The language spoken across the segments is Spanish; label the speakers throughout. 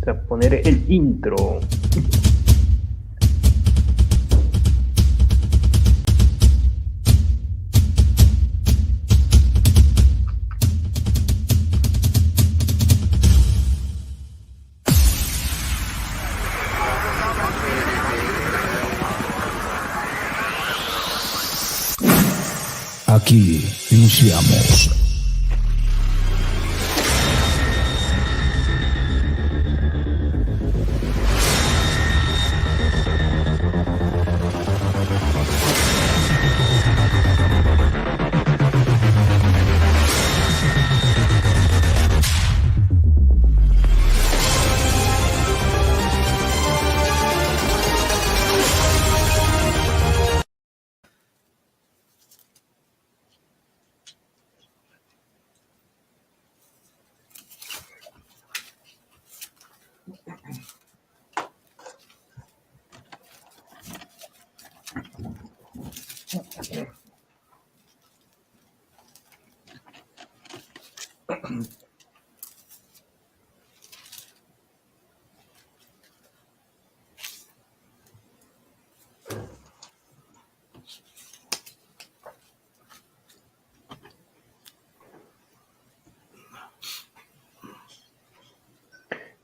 Speaker 1: a poner el intro.
Speaker 2: Aquí iniciamos.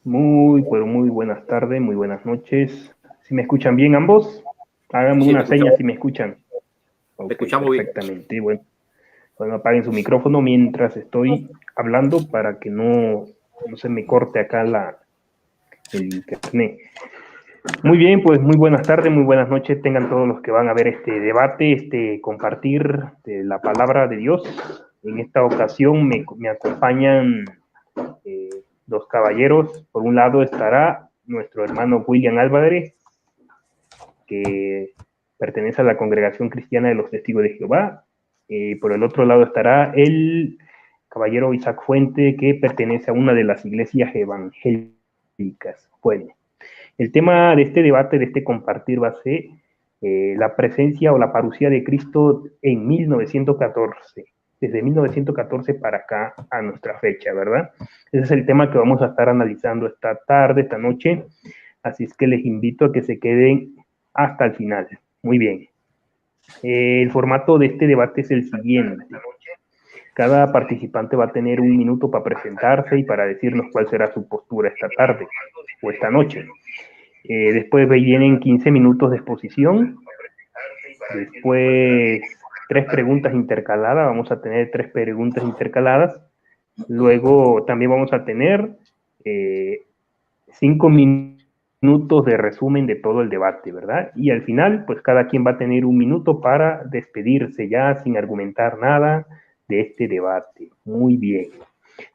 Speaker 2: Muy buenas tardes, muy buenas noches. ¿Si me escuchan bien ambos? Háganme una seña si me escuchan.
Speaker 3: Te escuchamos
Speaker 1: perfectamente. Bien. Bueno, apaguen su micrófono mientras estoy hablando para que no se me corte acá el internet. Muy bien, pues muy buenas tardes, muy buenas noches. Tengan todos los que van a ver este debate, compartir de la palabra de Dios. En esta ocasión me acompañan dos caballeros. Por un lado estará nuestro hermano William Álvarez, que pertenece a la Congregación Cristiana de los Testigos de Jehová. Por el otro lado estará el caballero Isaac Fuente, que pertenece a una de las iglesias evangélicas. Bueno, el tema de este debate, de este compartir, va a ser la presencia o la parucía de Cristo en 1914. Desde 1914 para acá a nuestra fecha, ¿verdad? Ese es el tema que vamos a estar analizando esta tarde, esta noche. Así es que les invito a que se queden hasta el final. Muy bien. El formato de este debate es el siguiente. Cada participante va a tener 1 minuto para presentarse y para decirnos cuál será su postura esta tarde o esta noche. Después vienen 15 minutos de exposición. Después 3 preguntas intercaladas. Vamos a tener 3 preguntas intercaladas. Luego también vamos a tener 5 minutos de resumen de todo el debate, ¿verdad? Y al final, pues cada quien va a tener 1 minuto para despedirse ya sin argumentar nada de este debate. Muy bien.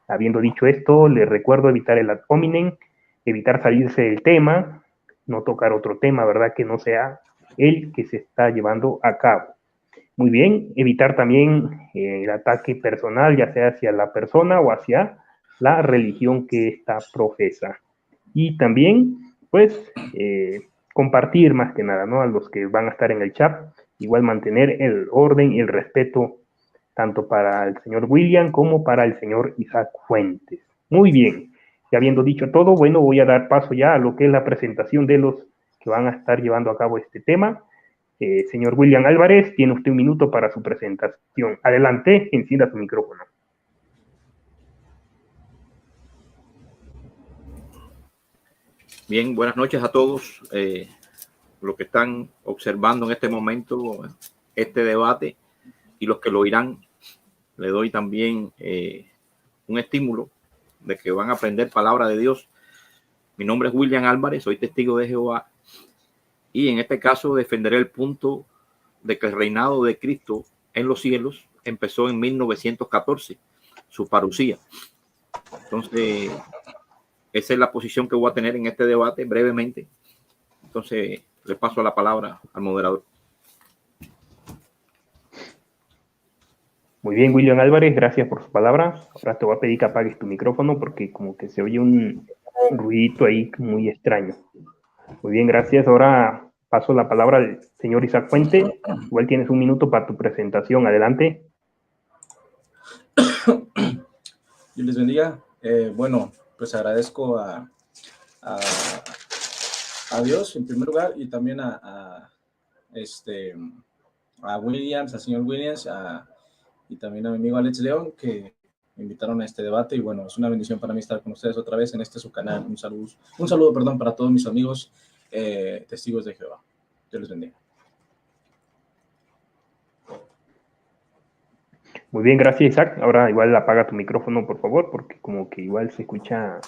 Speaker 1: Habiendo dicho esto, les recuerdo evitar el ad hominem, evitar salirse del tema, no tocar otro tema, ¿verdad? Que no sea el que se está llevando a cabo. Muy bien, evitar también el ataque personal, ya sea hacia la persona o hacia la religión que ésta profesa. Y también, pues, compartir más que nada, ¿no? A los que van a estar en el chat, igual mantener el orden y el respeto tanto para el señor William como para el señor Isaac Fuentes. Muy bien, y habiendo dicho todo, bueno, voy a dar paso ya a lo que es la presentación de los que van a estar llevando a cabo este tema. Señor William Álvarez, tiene usted 1 minuto para su presentación. Adelante, encienda su micrófono.
Speaker 3: Bien, buenas noches a todos los que están observando en este momento este debate y los que lo oirán. Le doy también un estímulo de que van a aprender palabra de Dios. Mi nombre es William Álvarez, soy testigo de Jehová y en este caso defenderé el punto de que el reinado de Cristo en los cielos empezó en 1914, su parucía. Entonces, esa es la posición que voy a tener en este debate brevemente. Entonces, le paso la palabra al moderador.
Speaker 1: Muy bien, William Álvarez, gracias por su palabra. Ahora te voy a pedir que apagues tu micrófono porque como que se oye un ruidito ahí muy extraño. Muy bien, gracias. Ahora paso la palabra al señor Isaac Fuente. Igual tienes 1 minuto para tu presentación. Adelante.
Speaker 4: Dios les bendiga. Bueno, pues agradezco a a Dios en primer lugar, y también a Williams, al señor Williams, y también a mi amigo Alex León, que me invitaron a este debate. Y bueno, es una bendición para mí estar con ustedes otra vez en su canal. Un saludo, para todos mis amigos testigos de Jehová. Dios les bendiga.
Speaker 1: Muy bien, gracias, Isaac. Ahora igual apaga tu micrófono, por favor, porque como que igual se escucha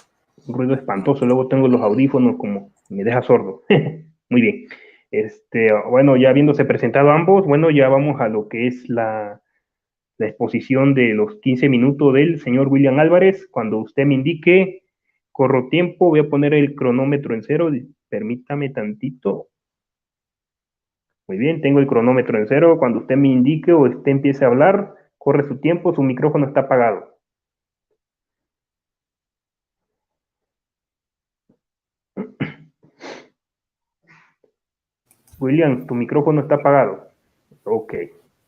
Speaker 1: un ruido espantoso. Luego tengo los audífonos como me deja sordo. Muy bien. Bueno, ya habiéndose presentado ambos, bueno, ya vamos a lo que es la exposición de los 15 minutos del señor William Álvarez. Cuando usted me indique, corro tiempo, voy a poner el cronómetro en 0. Permítame tantito. Muy bien, tengo el cronómetro en 0. Cuando usted me indique o usted empiece a hablar, corre su tiempo, su micrófono está apagado. William, tu micrófono está apagado. Ok.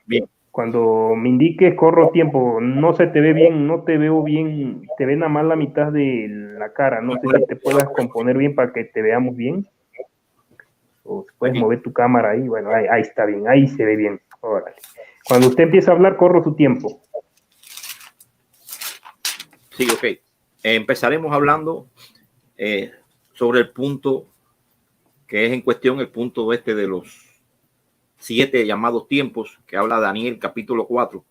Speaker 3: Bien.
Speaker 1: Cuando me indiques, corro tiempo. No se te ve bien, no te veo bien. Te ve nada más la mitad de la cara. No sé si te puedas componer bien para que te veamos bien. O si puedes mover tu cámara ahí. Bueno, ahí está bien, ahí se ve bien. Órale. Cuando usted empieza a hablar, corro su tiempo.
Speaker 3: Sí, ok. Empezaremos hablando sobre el punto que es en cuestión, el punto de los 7 llamados tiempos que habla Daniel capítulo 4,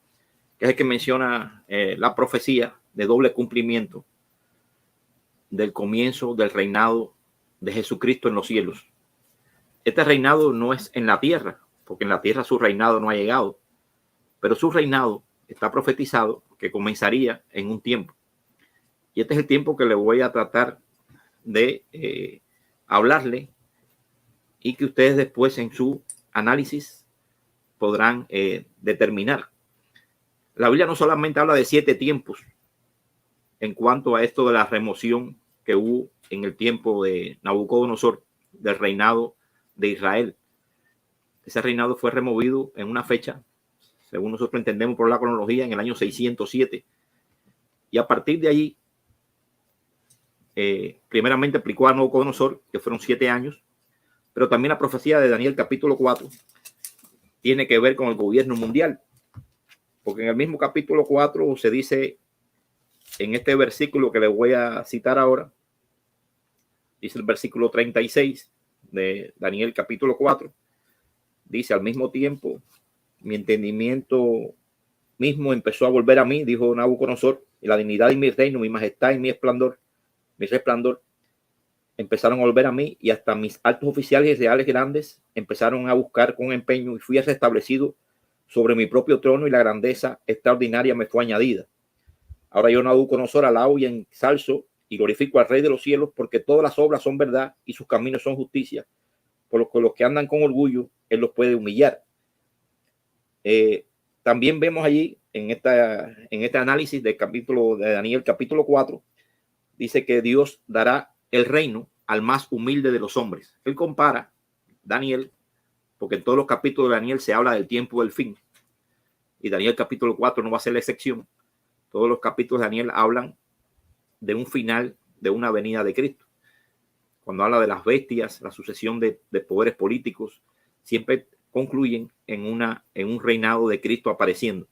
Speaker 3: que es el que menciona la profecía de doble cumplimiento del comienzo del reinado de Jesucristo en los cielos. Este reinado no es en la tierra, porque en la tierra su reinado no ha llegado, pero su reinado está profetizado que comenzaría en un tiempo. Y este es el tiempo que le voy a tratar de hablarle, y que ustedes después en su análisis podrán determinar. La Biblia no solamente habla de 7 tiempos en cuanto a esto de la remoción que hubo en el tiempo de Nabucodonosor del reinado de Israel. Ese reinado fue removido en una fecha, según nosotros entendemos por la cronología, en el año 607. Y a partir de allí, primeramente aplicó a Nabucodonosor, que fueron 7 años, pero también la profecía de Daniel capítulo 4 tiene que ver con el gobierno mundial, porque en el mismo capítulo 4 se dice, en este versículo que les voy a citar ahora, dice el versículo 36 de Daniel capítulo 4, dice: al mismo tiempo mi entendimiento mismo empezó a volver a mí, dijo Nabucodonosor, y la dignidad de mi reino, mi majestad y mi resplandor empezaron a volver a mí, y hasta mis altos oficiales y reales grandes empezaron a buscar con empeño, y fui restablecido sobre mi propio trono, y la grandeza extraordinaria me fue añadida. Ahora yo, Nabucodonosor, alabo y ensalzo y glorifico al Rey de los cielos, porque todas las obras son verdad y sus caminos son justicia, por lo que los que andan con orgullo él los puede humillar. También vemos allí en este análisis del capítulo de Daniel capítulo 4, dice que Dios dará el reino al más humilde de los hombres. Él compara Daniel, porque en todos los capítulos de Daniel se habla del tiempo del fin, y Daniel capítulo 4 no va a ser la excepción. Todos los capítulos de Daniel hablan de un final, de una venida de Cristo. Cuando habla de las bestias, la sucesión de poderes políticos, siempre concluyen en un reinado de Cristo apareciendo.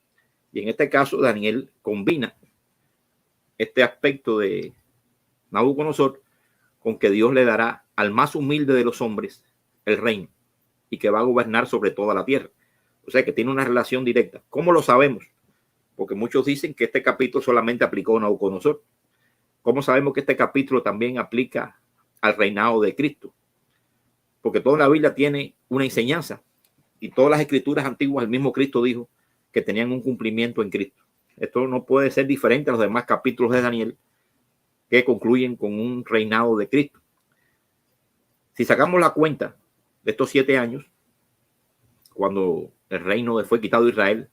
Speaker 3: Y en este caso Daniel combina este aspecto de Nabucodonosor con que Dios le dará al más humilde de los hombres el reino, y que va a gobernar sobre toda la tierra. O sea que tiene una relación directa. ¿Cómo lo sabemos? Porque muchos dicen que este capítulo solamente aplicó a Nabucodonosor. ¿Cómo sabemos que este capítulo también aplica al reinado de Cristo? Porque toda la Biblia tiene una enseñanza, y todas las escrituras antiguas, el mismo Cristo dijo que tenían un cumplimiento en Cristo. Esto no puede ser diferente a los demás capítulos de Daniel, que concluyen con un reinado de Cristo. Si sacamos la cuenta de estos 7 años, cuando el reino fue quitado de Israel,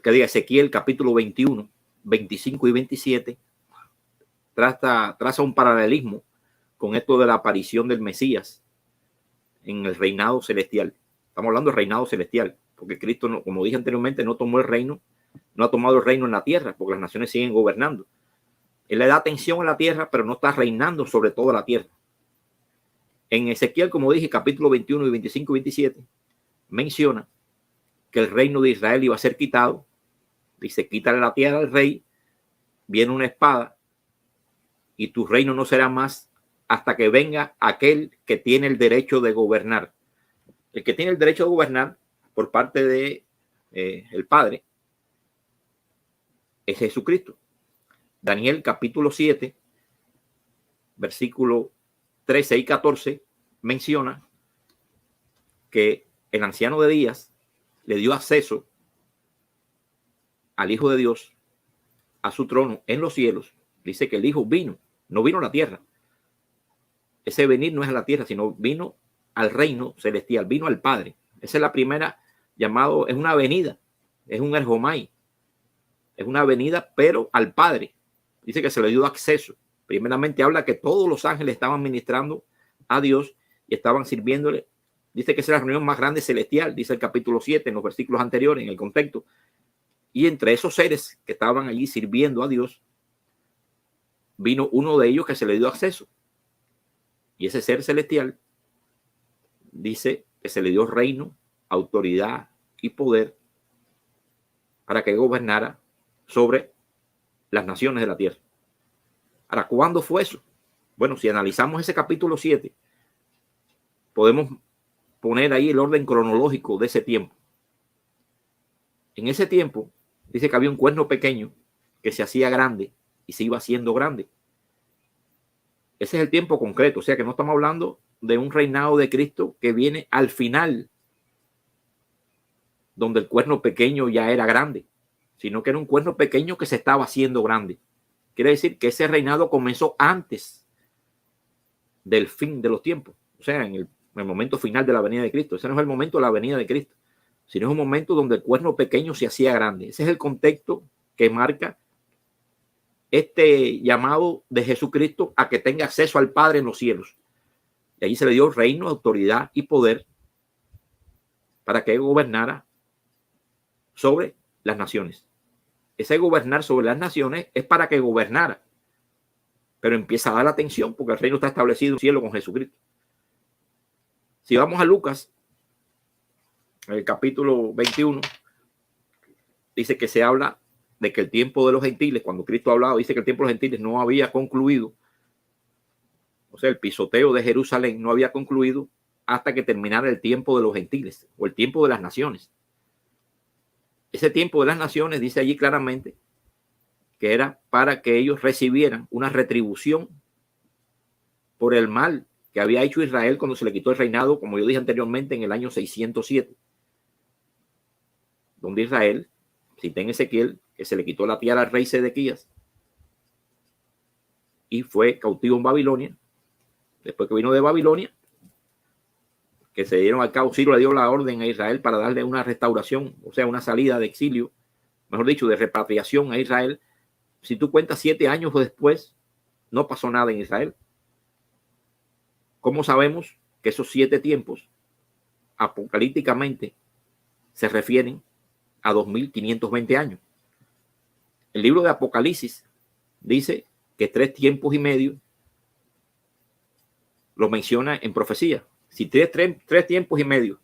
Speaker 3: Ezequiel capítulo 21, 25 y 27 traza un paralelismo con esto de la aparición del Mesías en el reinado celestial. Estamos hablando del reinado celestial, porque Cristo, como dije anteriormente, no tomó el reino, no ha tomado el reino en la tierra, porque las naciones siguen gobernando, Él le da atención a la tierra, pero no está reinando sobre toda la tierra. En Ezequiel, como dije, capítulo 21 y 25 y 27, menciona que el reino de Israel iba a ser quitado. Dice, quítale la tierra al rey, viene una espada y tu reino no será más hasta que venga aquel que tiene el derecho de gobernar. El que tiene el derecho de gobernar por parte de el Padre es Jesucristo. Daniel capítulo 7, versículo 13 y 14 menciona que el anciano de días le dio acceso al Hijo de Dios a su trono en los cielos. Dice que el Hijo vino, no vino a la tierra. Ese venir no es a la tierra, sino vino al reino celestial, vino al Padre. Esa es la primera llamado, es una venida, es un erjomai, es una venida, pero al Padre. Dice que se le dio acceso. Primeramente habla que todos los ángeles estaban ministrando a Dios y estaban sirviéndole. Dice que esa es la reunión más grande celestial, dice el capítulo 7 en los versículos anteriores, en el contexto. Y entre esos seres que estaban allí sirviendo a Dios, vino uno de ellos que se le dio acceso. Y ese ser celestial dice que se le dio reino, autoridad y poder para que gobernara sobre las naciones de la tierra. Ahora, ¿cuándo fue eso? Bueno, si analizamos ese capítulo 7, podemos poner ahí el orden cronológico de ese tiempo. En ese tiempo, dice que había un cuerno pequeño que se hacía grande y se iba haciendo grande. Ese es el tiempo concreto, o sea que no estamos hablando de un reinado de Cristo que viene al final, donde el cuerno pequeño ya era grande, sino que era un cuerno pequeño que se estaba haciendo grande. Quiere decir que ese reinado comenzó antes del fin de los tiempos, o sea, en el momento final de la venida de Cristo. Ese no es el momento de la venida de Cristo, sino es un momento donde el cuerno pequeño se hacía grande. Ese es el contexto que marca este llamado de Jesucristo a que tenga acceso al Padre en los cielos. Y allí se le dio reino, autoridad y poder para que gobernara sobre las naciones. Ese gobernar sobre las naciones es para que gobernara, pero empieza a dar atención porque el reino está establecido en el cielo con Jesucristo. Si vamos a Lucas, el capítulo 21, dice que se habla de que el tiempo de los gentiles, cuando Cristo ha hablado, dice que el tiempo de los gentiles no había concluido. O sea, el pisoteo de Jerusalén no había concluido hasta que terminara el tiempo de los gentiles o el tiempo de las naciones. Ese tiempo de las naciones dice allí claramente que era para que ellos recibieran una retribución por el mal que había hecho Israel cuando se le quitó el reinado, como yo dije anteriormente, en el año 607, donde Israel, cité en Ezequiel, que se le quitó la tiara al rey Sedequías y fue cautivo en Babilonia. Después que vino de Babilonia, que se dieron al cabo, Ciro le dio la orden a Israel para darle una restauración, o sea, una salida de exilio, mejor dicho, de repatriación a Israel. Si tú cuentas 7 años después, no pasó nada en Israel. ¿Cómo sabemos que esos 7 tiempos apocalípticamente se refieren a 2520 años? El libro de Apocalipsis dice que 3 tiempos y medio lo menciona en profecía. Si 3 tiempos y medio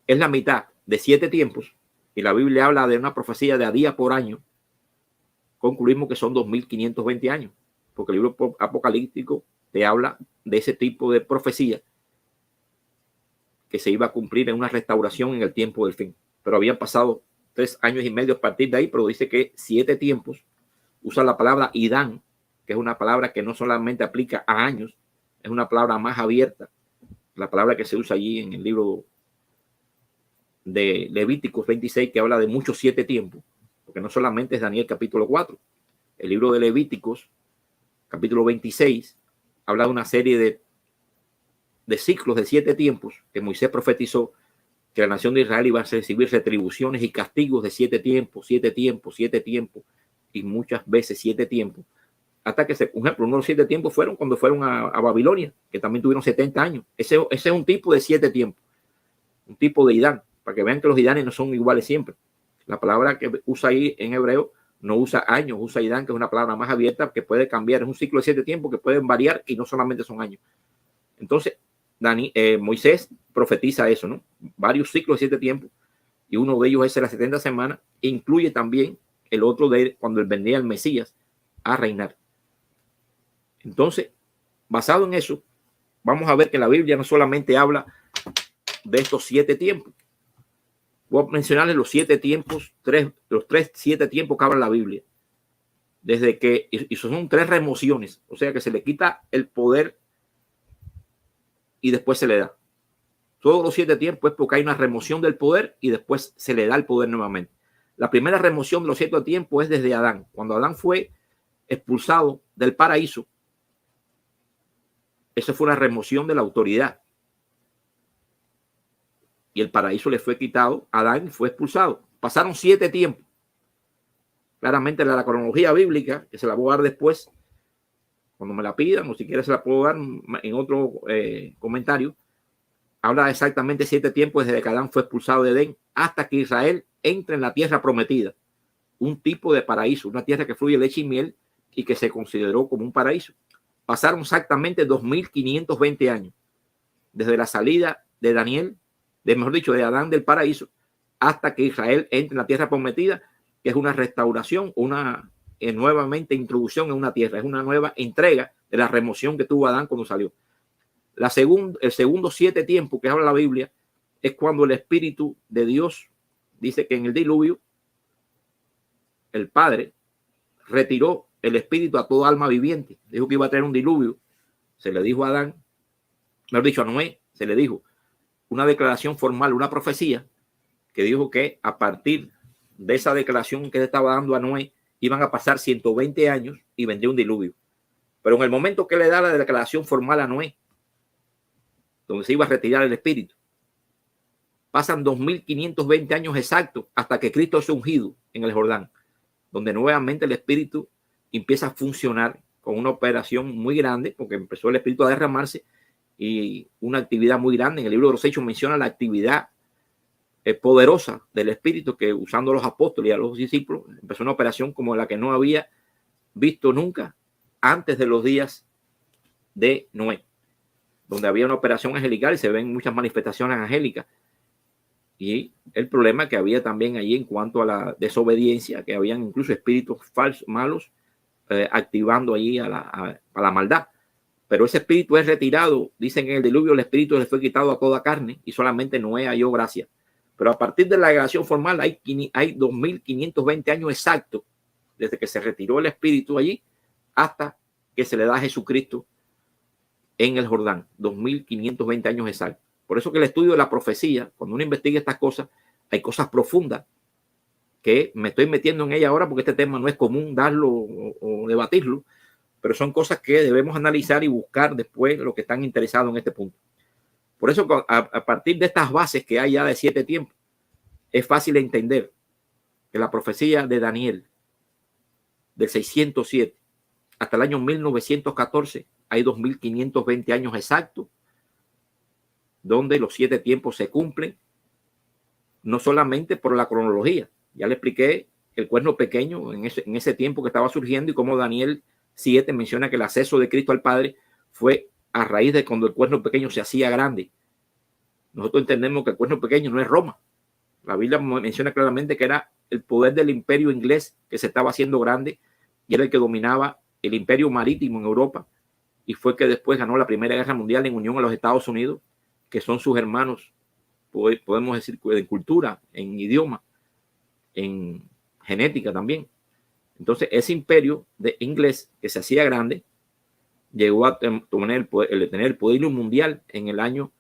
Speaker 3: es la mitad de 7 tiempos, y la Biblia habla de una profecía de a día por año, concluimos que son 2520 años, porque el libro apocalíptico te habla de ese tipo de profecía que se iba a cumplir en una restauración en el tiempo del fin. Pero habían pasado 3 años y medio a partir de ahí, pero dice que 7 tiempos. Usa la palabra Idán, que es una palabra que no solamente aplica a años, es una palabra más abierta, la palabra que se usa allí en el libro de Levíticos 26, que habla de muchos 7 tiempos, porque no solamente es Daniel capítulo 4, el libro de Levíticos capítulo 26 habla de una serie de ciclos de 7 tiempos que Moisés profetizó que la nación de Israel iba a recibir retribuciones y castigos de 7 tiempos, 7 tiempos, 7 tiempos y muchas veces 7 tiempos. Hasta que, por ejemplo, uno de los 7 tiempos fueron cuando fueron a Babilonia, que también tuvieron 70 años. Ese es un tipo de 7 tiempos, un tipo de Idán, para que vean que los Idanes no son iguales siempre. La palabra que usa ahí en hebreo no usa años, usa Idán, que es una palabra más abierta que puede cambiar. Es un ciclo de 7 tiempos que pueden variar y no solamente son años. Entonces, Moisés profetiza eso, ¿no? Varios ciclos de 7 tiempos, y uno de ellos es las 70 semanas, e incluye también el otro de cuando vendría el Mesías a reinar. Entonces, basado en eso, vamos a ver que la Biblia no solamente habla de estos 7 tiempos. Voy a mencionarles los 7 tiempos, los 7 tiempos que habla la Biblia. Desde que, y son 3 remociones, o sea que se le quita el poder y después se le da. Todos los 7 tiempos es porque hay una remoción del poder y después se le da el poder nuevamente. La primera remoción de los 7 tiempos es desde Adán. Cuando Adán fue expulsado del paraíso, eso fue una remoción de la autoridad. Y el paraíso le fue quitado, Adán fue expulsado. Pasaron 7 tiempos. Claramente la cronología bíblica, que se la voy a dar después, cuando me la pidan, o si quieres se la puedo dar en otro comentario, habla exactamente 7 tiempos desde que Adán fue expulsado de Edén hasta que Israel entre en la tierra prometida, un tipo de paraíso, una tierra que fluye leche y miel y que se consideró como un paraíso. Pasaron exactamente 2520 años desde la salida de Daniel, mejor dicho, de Adán del paraíso, hasta que Israel entre en la tierra prometida, que es una restauración, una nuevamente introducción en una tierra, es una nueva entrega de la remoción que tuvo Adán cuando salió. El segundo 7 tiempo que habla la Biblia es cuando el Espíritu de Dios dice que en el diluvio el Padre retiró el Espíritu a toda alma viviente. Dijo que iba a tener un diluvio. Se le dijo a Adán, mejor dicho a Noé, se le dijo una declaración formal, una profecía que dijo que a partir de esa declaración que le estaba dando a Noé iban a pasar 120 años y vendría un diluvio. Pero en el momento que le da la declaración formal a Noé, donde se iba a retirar el Espíritu, pasan 2520 años exactos hasta que Cristo es ungido en el Jordán, donde nuevamente el Espíritu empieza a funcionar con una operación muy grande, porque empezó el Espíritu a derramarse y una actividad muy grande. En el libro de los Hechos menciona la actividad poderosa del Espíritu, que usando a los apóstoles y a los discípulos empezó una operación como la que no había visto nunca antes de los días de Noé, donde había una operación angelical y se ven muchas manifestaciones angélicas. Y el problema que había también allí en cuanto a la desobediencia, que habían incluso espíritus falsos, malos, activando allí a la maldad. Pero ese espíritu es retirado. Dicen que en el diluvio el espíritu le fue quitado a toda carne y solamente Noé halló gracia. Pero a partir de la declaración formal hay 2520 años exactos desde que se retiró el espíritu allí hasta que se le da a Jesucristo en el Jordán. 2520 años exactos. Por eso que el estudio de la profecía, cuando uno investiga estas cosas, hay cosas profundas que me estoy metiendo en ella ahora porque este tema no es común darlo o debatirlo, pero son cosas que debemos analizar y buscar después los que están interesados en este punto. Por eso, a partir de estas bases que hay ya de 7 tiempos, es fácil entender que la profecía de Daniel del 607 hasta el año 1914 hay 2520 años exactos donde los 7 tiempos se cumplen, no solamente por la cronología. Ya le expliqué el cuerno pequeño en ese tiempo que estaba surgiendo y cómo Daniel 7 menciona que el acceso de Cristo al Padre fue a raíz de cuando el cuerno pequeño se hacía grande. Nosotros entendemos que el cuerno pequeño no es Roma. La Biblia menciona claramente que era el poder del imperio inglés que se estaba haciendo grande y era el que dominaba el imperio marítimo en Europa, y fue que después ganó la Primera Guerra Mundial en unión a los Estados Unidos, que son sus hermanos, podemos decir, en cultura, en idioma, en genética también. Entonces ese imperio de inglés que se hacía grande llegó a tener el poder mundial en el año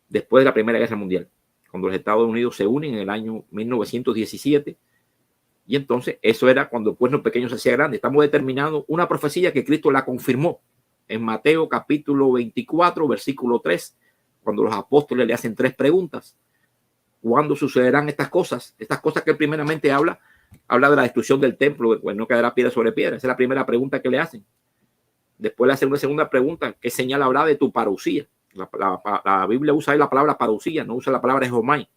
Speaker 3: después de la Primera Guerra Mundial, cuando los Estados Unidos se unen en el año 1917. Y entonces eso era cuando el cuerno pequeño se hacía grande. Estamos determinando una profecía que Cristo la confirmó en Mateo capítulo 24, versículo 3, cuando los apóstoles le hacen 3 preguntas. ¿Cuándo sucederán estas cosas? Estas cosas que primeramente habla de la destrucción del templo, pues no quedará piedra sobre piedra. Esa es la primera pregunta que le hacen. Después le hacen una segunda pregunta: ¿qué señal habrá de tu parucía? La Biblia usa ahí la palabra parucía, no usa la palabra ejomai.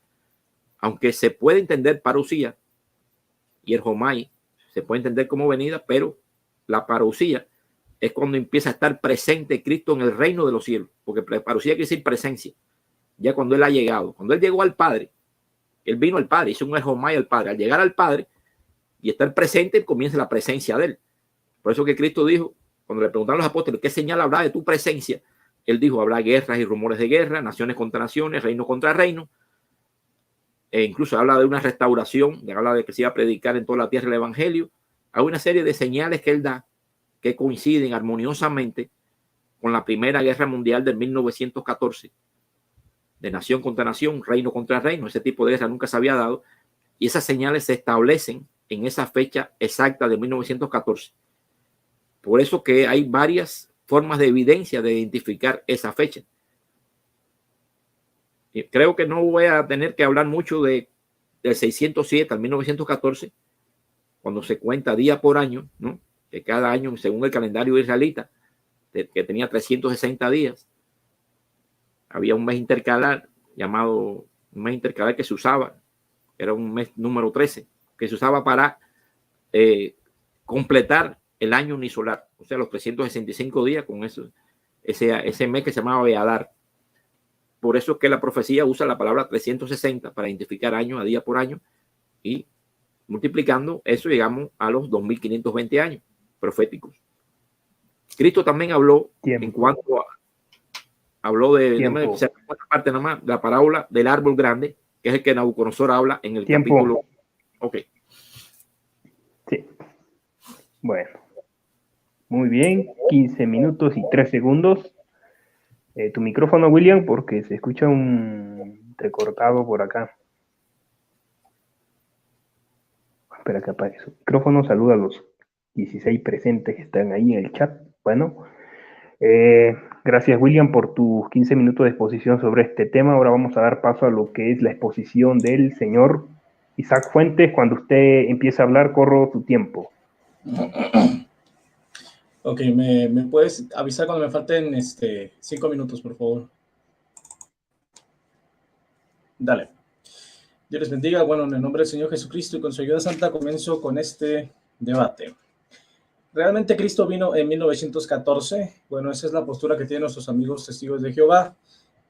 Speaker 3: Aunque se puede entender parucía y el jomai se puede entender como venida, pero la parousia es cuando empieza a estar presente Cristo en el reino de los cielos, porque parousia quiere decir presencia, ya cuando Él ha llegado, cuando Él llegó al Padre, Él vino al Padre, hizo un ejomai al Padre, al llegar al Padre y estar presente, comienza la presencia de Él. Por eso que Cristo dijo, cuando le preguntaron a los apóstoles, ¿qué señal habrá de tu presencia? Él dijo, habrá guerras y rumores de guerra, naciones contra naciones, reino contra reino. E incluso habla de una restauración, habla de que se iba a predicar en toda la tierra el evangelio. Hay una serie de señales que Él da que coinciden armoniosamente con la Primera Guerra Mundial de 1914, de nación contra nación, reino contra reino. Ese tipo de guerra nunca se había dado, y esas señales se establecen en esa fecha exacta de 1914. Por eso que hay varias formas de evidencia de identificar esa fecha. Y creo que no voy a tener que hablar mucho del 607 al 1914, cuando se cuenta día por año, ¿no? Que cada año, según el calendario israelita, que tenía 360 días, había un mes intercalar llamado un mes intercalar que se usaba, era un mes número 13, que se usaba para completar el año unisolar, o sea, los 365 días con eso, ese mes que se llamaba Beadar. Por eso es que la profecía usa la palabra 360 para identificar año a día por año, y multiplicando eso llegamos a los 2520 años proféticos. Cristo también habló en cuanto a, habló de parte nada más, la parábola del árbol grande, que es el que Nabucodonosor habla en el capítulo. Ok.
Speaker 1: Sí. Bueno. Muy bien, 15 minutos y 3 segundos. Tu micrófono, William, porque se escucha un recortado por acá. Espera que apague su micrófono. Saluda a los 16 presentes que están ahí en el chat. Bueno, gracias, William, por tus 15 minutos de exposición sobre este tema. Ahora vamos a dar paso a lo que es la exposición del señor Isaac Fuentes. Cuando usted empiece a hablar, corro su tiempo.
Speaker 4: Ok, ¿me puedes avisar cuando me falten 5 minutos, por favor? Dale. Dios les bendiga. Bueno, en el nombre del Señor Jesucristo y con su ayuda santa comienzo con este debate. ¿Realmente Cristo vino en 1914? Bueno, esa es la postura que tienen nuestros amigos testigos de Jehová.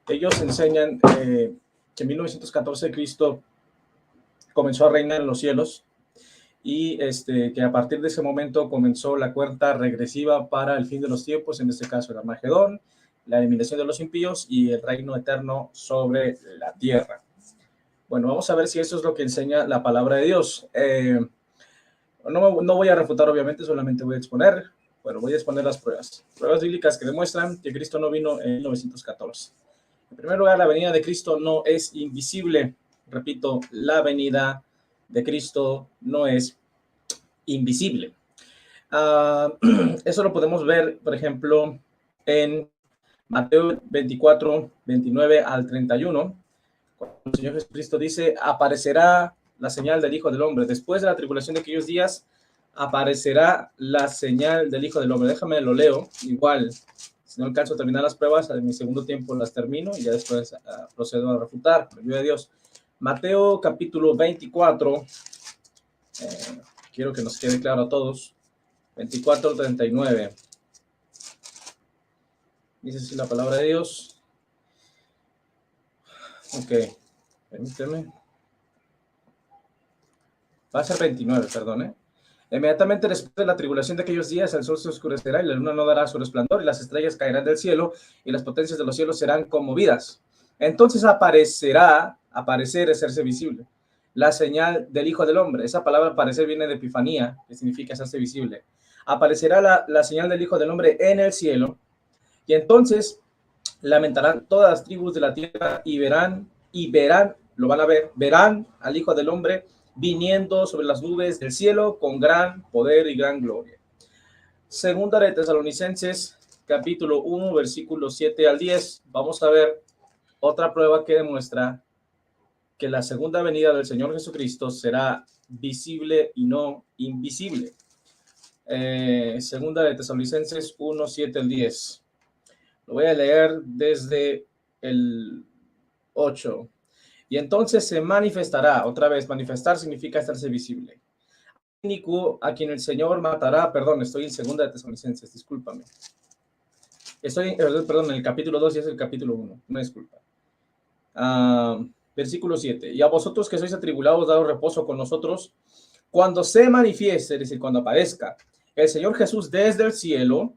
Speaker 4: Ellos enseñan que en 1914 Cristo comenzó a reinar en los cielos, y que a partir de ese momento comenzó la cuenta regresiva para el fin de los tiempos, en este caso el Armagedón, la eliminación de los impíos y el reino eterno sobre la tierra. Bueno, vamos a ver si eso es lo que enseña la palabra de Dios. No voy a refutar, obviamente, solamente voy a exponer. Bueno, voy a exponer las pruebas bíblicas que demuestran que Cristo no vino en 1914. En primer lugar, la venida de Cristo no es invisible. Repito, la venida de Cristo no es invisible. Eso lo podemos ver, por ejemplo, en Mateo 24, 29 al 31, cuando el Señor Jesucristo dice, aparecerá la señal del Hijo del Hombre. Después de la tribulación de aquellos días, aparecerá la señal del Hijo del Hombre. Déjame lo leo, igual, si no alcanzo a terminar las pruebas, en mi segundo tiempo las termino y ya después procedo a refutar, por ayuda de Dios. Mateo capítulo 24, quiero que nos quede claro a todos, 24:39. Dice así la palabra de Dios. Ok, permíteme. Va a ser 29, perdón. Inmediatamente después de la tribulación de aquellos días, el sol se oscurecerá y la luna no dará su resplandor, y las estrellas caerán del cielo, y las potencias de los cielos serán conmovidas. Entonces aparecer es hacerse visible, la señal del Hijo del Hombre. Esa palabra aparecer viene de epifanía, que significa hacerse visible. Aparecerá la señal del Hijo del Hombre en el cielo, y entonces lamentarán todas las tribus de la tierra y verán, lo van a ver, verán al Hijo del Hombre viniendo sobre las nubes del cielo con gran poder y gran gloria. Segunda de Tesalonicenses, capítulo 1, versículos 7 al 10. Vamos a ver otra prueba que demuestra que la segunda venida del Señor Jesucristo será visible y no invisible. Segunda de Tesalonicenses 1, 7 al 10. Lo voy a leer desde el 8. Y entonces se manifestará, otra vez, manifestar significa hacerse visible. inicuo a quien el Señor matará. Perdón, estoy en segunda de Tesalonicenses, discúlpame. Estoy, perdón, en el capítulo 2 y es el capítulo 1, una disculpa. Versículo 7. Y a vosotros que sois atribulados, daos reposo con nosotros cuando se manifieste, es decir, cuando aparezca el Señor Jesús desde el cielo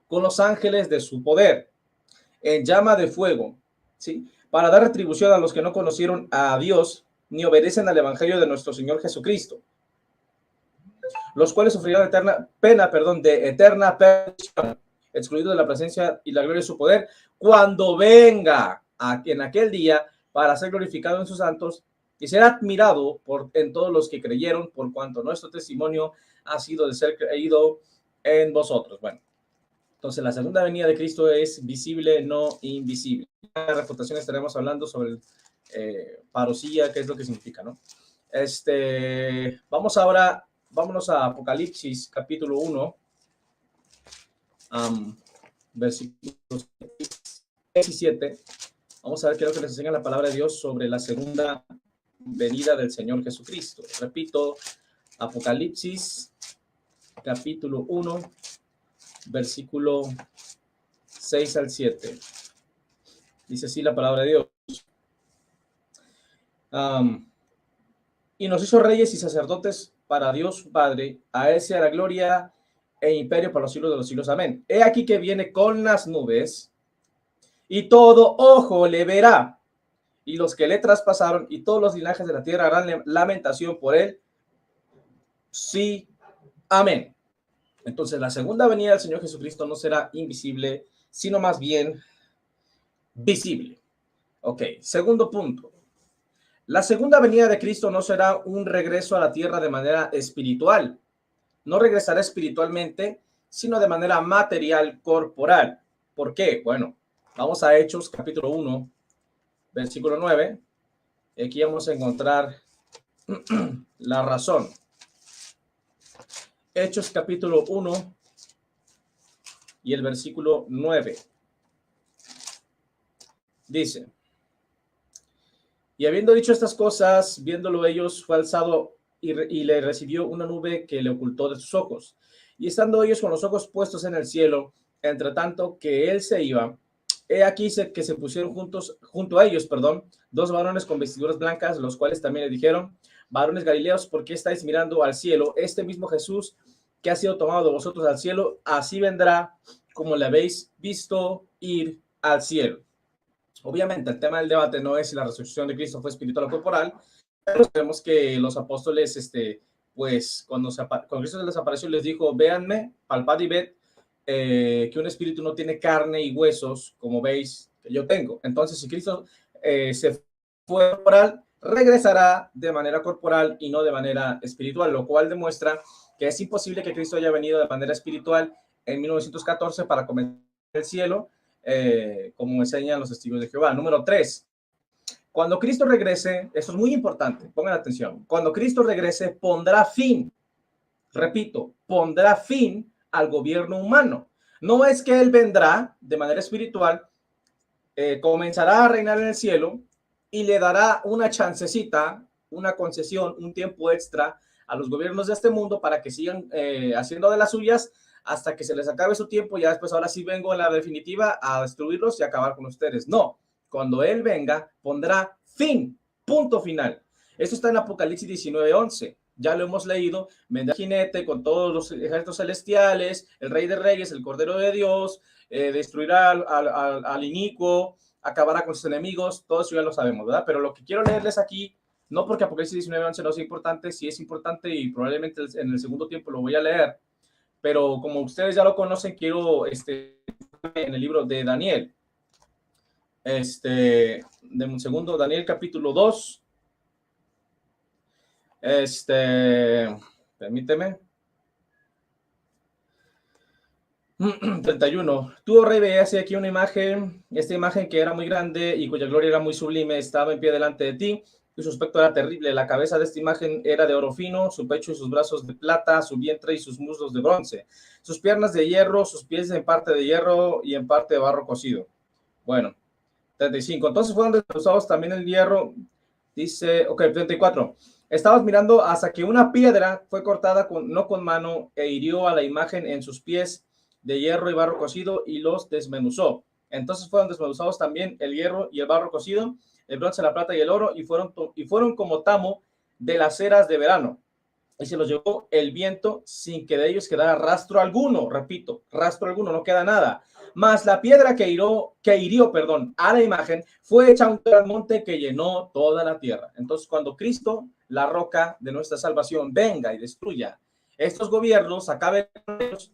Speaker 4: con los ángeles de su poder en llama de fuego, ¿sí? Para dar retribución a los que no conocieron a Dios ni obedecen al evangelio de nuestro Señor Jesucristo, los cuales sufrirán de eterna perdición, excluidos de la presencia y la gloria de su poder, cuando venga en aquel día para ser glorificado en sus santos y ser admirado en todos los que creyeron, por cuanto nuestro testimonio ha sido de ser creído en vosotros. Bueno, entonces la segunda venida de Cristo es visible, no invisible. En la refutación estaremos hablando sobre parosía, qué es lo que significa, ¿no? Vámonos a Apocalipsis, capítulo 1, versículos 17. Vamos a ver qué es lo que les enseña la palabra de Dios sobre la segunda venida del Señor Jesucristo. Repito, Apocalipsis, capítulo 1, versículo 6 al 7. Dice así la palabra de Dios. Y nos hizo reyes y sacerdotes para Dios Padre, a Él sea la gloria e imperio para los siglos de los siglos. Amén. He aquí que viene con las nubes, y todo ojo le verá, y los que le traspasaron, y todos los linajes de la tierra harán lamentación por él. Sí, amén. Entonces, la segunda venida del Señor Jesucristo no será invisible, sino más bien visible. Ok, segundo punto. La segunda venida de Cristo no será un regreso a la tierra de manera espiritual. No regresará espiritualmente, sino de manera material, corporal. ¿Por qué? Bueno, vamos a Hechos, capítulo 1, versículo 9. Aquí vamos a encontrar la razón. Hechos, capítulo 1 y el versículo 9. Dice: y habiendo dicho estas cosas, viéndolo ellos, fue alzado y le recibió una nube que le ocultó de sus ojos. Y estando ellos con los ojos puestos en el cielo, entre tanto que él se iba, he aquí que se pusieron junto a ellos, dos varones con vestiduras blancas, los cuales también le dijeron: varones galileos, ¿por qué estáis mirando al cielo? Este mismo Jesús que ha sido tomado de vosotros al cielo, así vendrá como le habéis visto ir al cielo. Obviamente, el tema del debate no es si la resurrección de Cristo fue espiritual o corporal, pero sabemos que los apóstoles, pues, cuando Cristo se les apareció, les dijo: véanme, palpad y ved, que un espíritu no tiene carne y huesos, como veis que yo tengo. Entonces, si Cristo se fue corporal, regresará de manera corporal y no de manera espiritual, lo cual demuestra que es imposible que Cristo haya venido de manera espiritual en 1914 para comenzar el cielo, como enseñan los testigos de Jehová. Número 3. Cuando Cristo regrese, esto es muy importante, pongan atención, cuando Cristo regrese pondrá fin, repito, pondrá fin al gobierno humano. No es que Él vendrá de manera espiritual, comenzará a reinar en el cielo y le dará una chancecita, una concesión, un tiempo extra a los gobiernos de este mundo para que sigan haciendo de las suyas hasta que se les acabe su tiempo. Ya después, ahora sí vengo en la definitiva a destruirlos y acabar con ustedes. No, cuando Él venga, pondrá fin, punto final. Esto está en Apocalipsis 19:11. Ya lo hemos leído. Vendrá jinete con todos los ejércitos celestiales, el Rey de Reyes, el Cordero de Dios, destruirá al inicuo, acabará con sus enemigos. Todo eso ya lo sabemos, ¿verdad? Pero lo que quiero leerles aquí, no porque Apocalipsis 19:11 no sea importante, sí es importante y probablemente en el segundo tiempo lo voy a leer, pero como ustedes ya lo conocen, quiero en el libro de Daniel, de un segundo, Daniel capítulo 2, permíteme, 31. Tú, oh rey, veías aquí una imagen, esta imagen que era muy grande y cuya gloria era muy sublime, estaba en pie delante de ti, y su aspecto era terrible. La cabeza de esta imagen era de oro fino, su pecho y sus brazos de plata, su vientre y sus muslos de bronce, sus piernas de hierro, sus pies en parte de hierro y en parte de barro cocido. Bueno, 35. Entonces fueron destrozados también el hierro, dice, ok, 34. Estabas mirando hasta que una piedra fue cortada no con mano e hirió a la imagen en sus pies de hierro y barro cocido y los desmenuzó. Entonces fueron desmenuzados también el hierro y el barro cocido, el bronce, la plata y el oro, y fueron como tamo de las eras de verano. Y se los llevó el viento sin que de ellos quedara rastro alguno. Repito, rastro alguno, no queda nada. Mas la piedra que hirió, a la imagen fue hecha un gran monte que llenó toda la tierra. Entonces, cuando Cristo, la roca de nuestra salvación, venga y destruya estos gobiernos, acabe con ellos,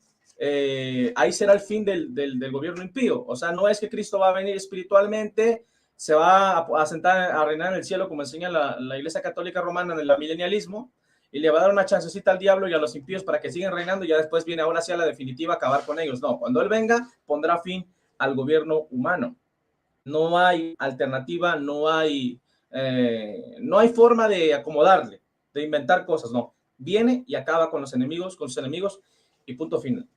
Speaker 4: ahí será el fin del gobierno impío. O sea, no es que Cristo va a venir espiritualmente, se va a sentar a reinar en el cielo, como enseña la Iglesia Católica Romana en el milenialismo, y le va a dar una chancecita al diablo y a los impíos para que sigan reinando, y ya después viene ahora sí a la definitiva a acabar con ellos. No, cuando Él venga, pondrá fin al gobierno humano. No hay alternativa, no hay forma de acomodarle, de inventar cosas, no. Viene y acaba con los enemigos, con sus enemigos, y punto final.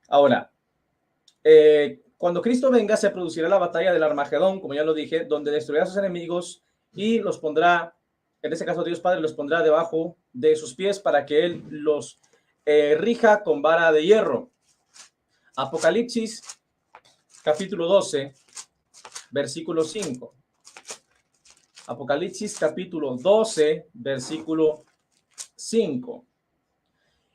Speaker 4: Ahora, cuando Cristo venga, se producirá la batalla del Armagedón, como ya lo dije, donde destruirá a sus enemigos y los pondrá, en este caso Dios Padre, los pondrá debajo de sus pies para que Él los rija con vara de hierro. Apocalipsis, capítulo 12, versículo 5. Apocalipsis, capítulo 12, versículo 5.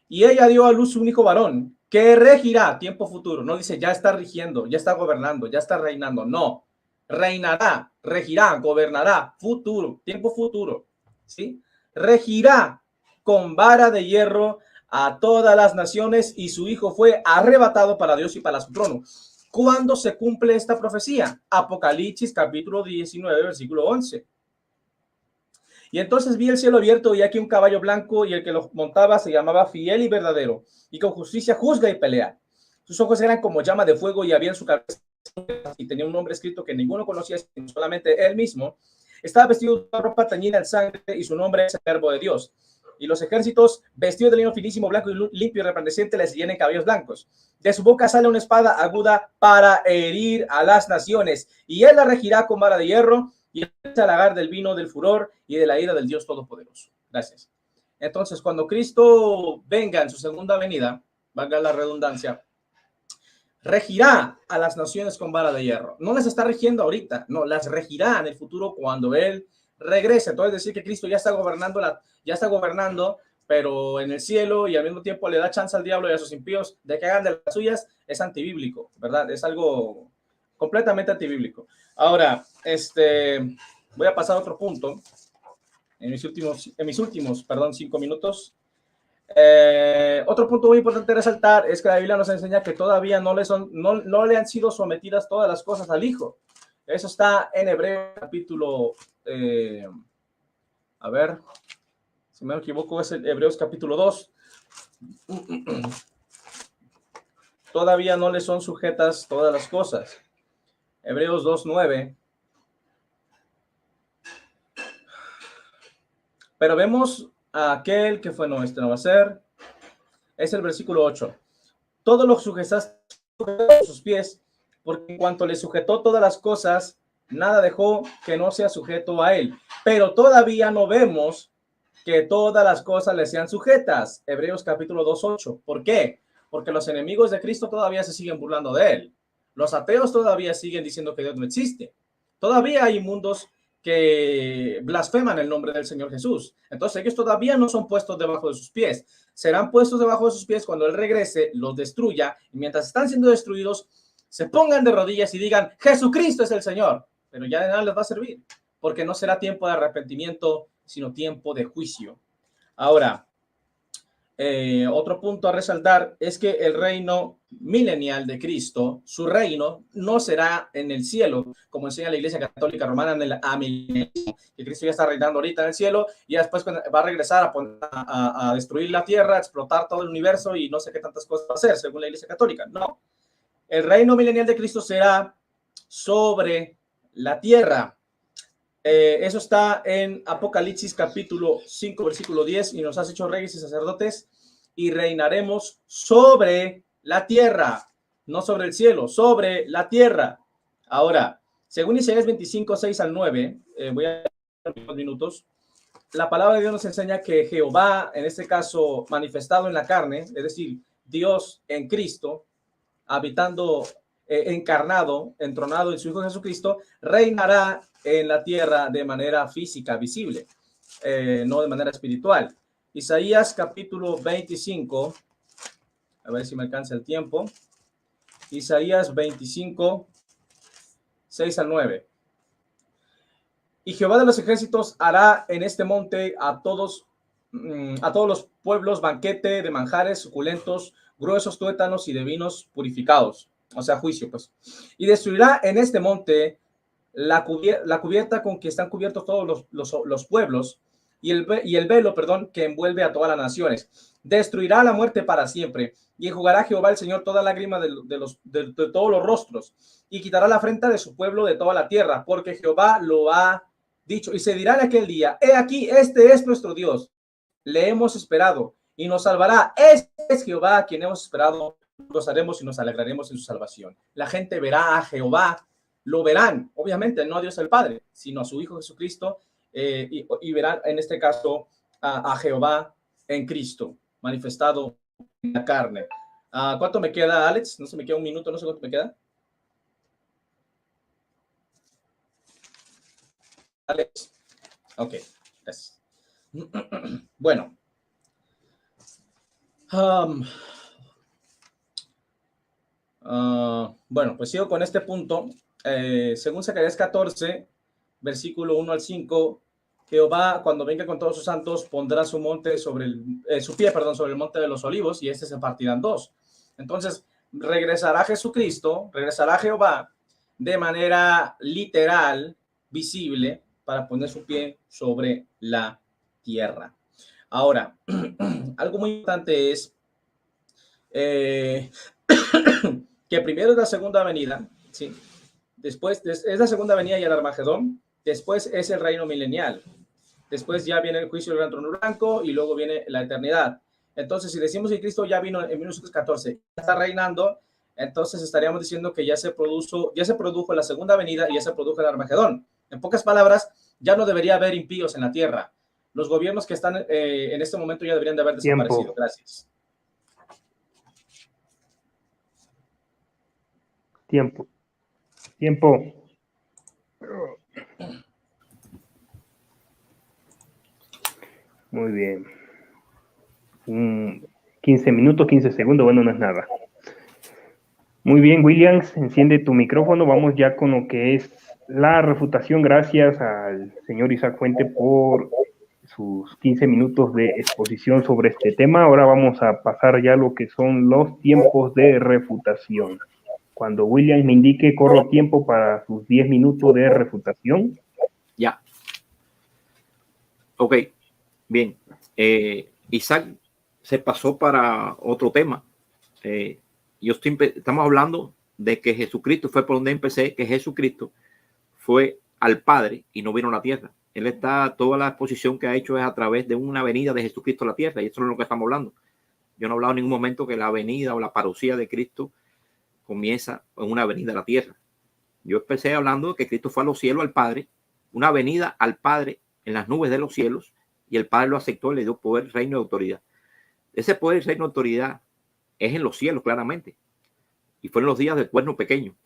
Speaker 4: Y ella dio a luz un hijo varón que regirá, tiempo futuro. No dice ya está rigiendo, ya está gobernando, ya está reinando. No, reinará, regirá, gobernará, futuro, tiempo futuro. ¿Sí? Regirá con vara de hierro a todas las naciones, y su hijo fue arrebatado para Dios y para su trono. ¿Cuándo se cumple esta profecía? Apocalipsis capítulo 19, versículo 11. Y entonces vi el cielo abierto y aquí un caballo blanco, y el que lo montaba se llamaba Fiel y Verdadero, y con justicia juzga y pelea. Sus ojos eran como llama de fuego y había en su cabeza y tenía un nombre escrito que ninguno conocía sino solamente él mismo. Estaba vestido de una ropa teñida en sangre y su nombre es el Verbo de Dios. Y los ejércitos, vestidos de lino finísimo, blanco y limpio y resplandeciente, les llenan cabellos blancos. De su boca sale una espada aguda para herir a las naciones, y él la regirá con vara de hierro y el lagar del vino del furor y de la ira del Dios Todopoderoso. Gracias. Entonces, cuando Cristo venga en su segunda venida, valga la redundancia, regirá a las naciones con vara de hierro. No las está regiendo ahorita, no, las regirá en el futuro cuando Él regrese. Entonces, decir que Cristo ya está gobernando, pero en el cielo, y al mismo tiempo le da chance al diablo y a sus impíos de que hagan de las suyas, es antibíblico, ¿verdad? Es algo completamente antibíblico. Ahora, voy a pasar a otro punto en mis últimos 5 minutos. Otro punto muy importante de resaltar es que la Biblia nos enseña que todavía no le han sido sometidas todas las cosas al Hijo. Eso está en Hebreos capítulo, a ver, si me equivoco, es el Hebreos capítulo 2. Todavía no le son sujetas todas las cosas. Hebreos 2:9. Pero vemos a aquel que fue, no va a ser, es el versículo 8. Todo lo sujetaste a sus pies, porque en cuanto le sujetó todas las cosas, nada dejó que no sea sujeto a él. Pero todavía no vemos que todas las cosas le sean sujetas. Hebreos capítulo 2:8. ¿Por qué? Porque los enemigos de Cristo todavía se siguen burlando de él. Los ateos todavía siguen diciendo que Dios no existe. Todavía hay mundos que blasfeman el nombre del Señor Jesús. Entonces ellos todavía no son puestos debajo de sus pies. Serán puestos debajo de sus pies cuando Él regrese, los destruya, y mientras están siendo destruidos, se pongan de rodillas y digan, Jesucristo es el Señor. Pero ya de nada les va a servir, porque no será tiempo de arrepentimiento, sino tiempo de juicio. Ahora, otro punto a resaltar es que el reino milenial de Cristo, su reino, no será en el cielo, como enseña la Iglesia Católica Romana en el amilenialismo, que Cristo ya está reinando ahorita en el cielo, y después va a regresar a destruir la tierra, a explotar todo el universo y no sé qué tantas cosas va a hacer, según la Iglesia Católica. No, el reino milenial de Cristo será sobre la tierra. Eso está en Apocalipsis capítulo 5, versículo 10, y nos has hecho reyes y sacerdotes y reinaremos sobre la tierra, no sobre el cielo, sobre la tierra. Ahora, según Isaías 25, 6 al 9, voy a dar unos minutos, la palabra de Dios nos enseña que Jehová, en este caso manifestado en la carne, es decir, Dios en Cristo, habitando, encarnado, entronado en su Hijo Jesucristo, reinará en la tierra de manera física, visible, no de manera espiritual. Isaías capítulo 25, a ver si me alcanza el tiempo. Isaías 25, 6 al 9. Y Jehová de los ejércitos hará en este monte a todos los pueblos banquete de manjares suculentos, gruesos tuétanos y de vinos purificados. O sea, juicio, pues. Y destruirá en este monte la cubierta con que están cubiertos todos los pueblos y el velo, perdón, que envuelve a todas las naciones. Destruirá la muerte para siempre y enjugará Jehová el Señor toda lágrima de todos los rostros y quitará la afrenta de su pueblo de toda la tierra, porque Jehová lo ha dicho. Y se dirá en aquel día: he aquí, este es nuestro Dios, le hemos esperado y nos salvará. Este es Jehová a quien hemos esperado, gozaremos y nos alegraremos en su salvación. La gente verá a Jehová, lo verán, obviamente no a Dios el Padre, sino a su Hijo Jesucristo, y verán en este caso a Jehová en Cristo, manifestado en la carne. ¿Cuánto me queda, Alex? No sé, me queda un minuto, no sé cuánto me queda. Alex. Ok, gracias. Bueno. Bueno, pues sigo con este punto. Según Zacarías 14, versículo 1 al 5, Jehová, cuando venga con todos sus santos, pondrá su monte sobre su pie, sobre el monte de los olivos, y este se partirá en dos. Entonces, regresará Jesucristo, regresará Jehová de manera literal, visible, para poner su pie sobre la tierra. Ahora, algo muy importante es que primero es la segunda venida, ¿sí? Después es la segunda venida y el Armagedón, después es el reino milenial, después ya viene el juicio del gran trono blanco y luego viene la eternidad. Entonces, si decimos que Cristo ya vino en 1914, ya está reinando, entonces estaríamos diciendo que ya se produjo la segunda venida y ya se produjo el Armagedón. En pocas palabras, ya no debería haber impíos en la tierra. Los gobiernos que están en este momento ya deberían de haber desaparecido.
Speaker 1: Tiempo.
Speaker 4: Gracias.
Speaker 1: Tiempo. Muy bien. 15 minutos, 15 segundos, bueno, no es nada. Muy bien, Williams, enciende tu micrófono. Vamos ya con lo que es la refutación. Gracias al señor Isaac Fuente por sus 15 minutos de exposición sobre este tema. Ahora vamos a pasar ya a lo que son los tiempos de refutación. Cuando Williams me indique, corro tiempo para sus 10 minutos de refutación.
Speaker 3: Ya. Ok, bien. Isaac se pasó para otro tema. Estamos hablando de que Jesucristo fue por donde empecé, que Jesucristo fue al Padre y no vino a la tierra. Toda la exposición que ha hecho es a través de una venida de Jesucristo a la tierra, y eso es lo que estamos hablando. Yo no he hablado en ningún momento que la venida o la parucía de Cristo comienza en una venida a la tierra. Yo empecé hablando de que Cristo fue a los cielos al Padre, una venida al Padre en las nubes de los cielos, y el Padre lo aceptó y le dio poder, reino y autoridad. Ese poder, reino y autoridad es en los cielos, claramente. Y fue en los días del cuerno pequeño.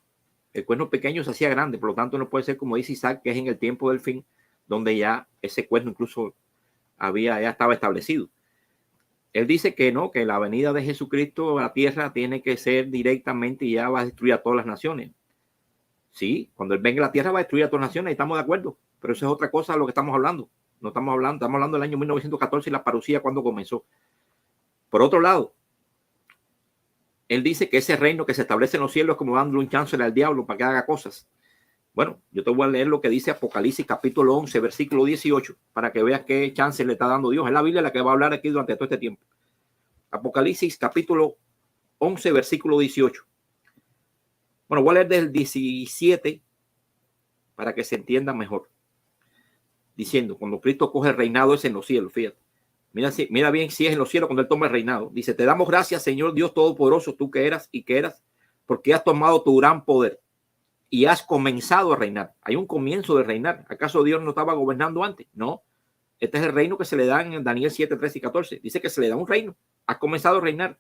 Speaker 3: El cuerno pequeño se hacía grande, por lo tanto no puede ser como dice Isaac, que es en el tiempo del fin, donde ya ese cuerno incluso ya estaba establecido. Él dice que no, que la venida de Jesucristo a la tierra tiene que ser directamente y ya va a destruir a todas las naciones. Sí, cuando Él venga a la tierra va a destruir a todas las naciones, estamos de acuerdo, pero eso es otra cosa de lo que estamos hablando. No estamos hablando del año 1914 y la parucía cuando comenzó. Por otro lado, Él dice que ese reino que se establece en los cielos es como dándole un chance al diablo para que haga cosas. Bueno, yo te voy a leer lo que dice Apocalipsis capítulo 11, versículo 18, para que veas qué chance le está dando Dios. Es la Biblia la que va a hablar aquí durante todo este tiempo. Apocalipsis capítulo 11, versículo 18. Bueno, voy a leer del 17 para que se entienda mejor. Diciendo, cuando Cristo coge el reinado es en los cielos, fíjate. Mira bien si es en los cielos cuando Él toma el reinado. Dice, te damos gracias, Señor Dios Todopoderoso, tú que eras y que eras, porque has tomado tu gran poder y has comenzado a reinar. Hay un comienzo de reinar. ¿Acaso Dios no estaba gobernando antes? No. Este es el reino que se le da en Daniel 7, 13 y 14. Dice que se le da un reino. Ha comenzado a reinar.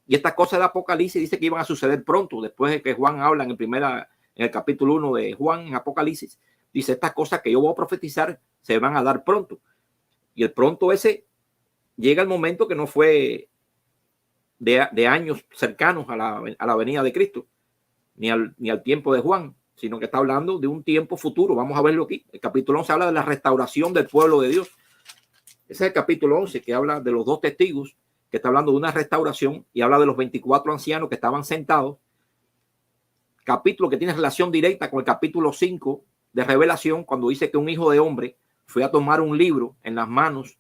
Speaker 3: Y estas cosas de Apocalipsis dice que iban a suceder pronto, después de que Juan habla en el capítulo 1 de Juan, en Apocalipsis. Dice, estas cosas que yo voy a profetizar se van a dar pronto. Y el pronto ese llega el momento que no fue de años cercanos a la venida de Cristo, ni al tiempo de Juan, sino que está hablando de un tiempo futuro. Vamos a verlo aquí. El capítulo 11 habla de la restauración del pueblo de Dios. Ese es el capítulo 11 que habla de los 2 testigos, que está hablando de una restauración, y habla de los 24 ancianos que estaban sentados. Capítulo que tiene relación directa con el capítulo 5 de Revelación, cuando dice que un hijo de hombre fue a tomar un libro en las manos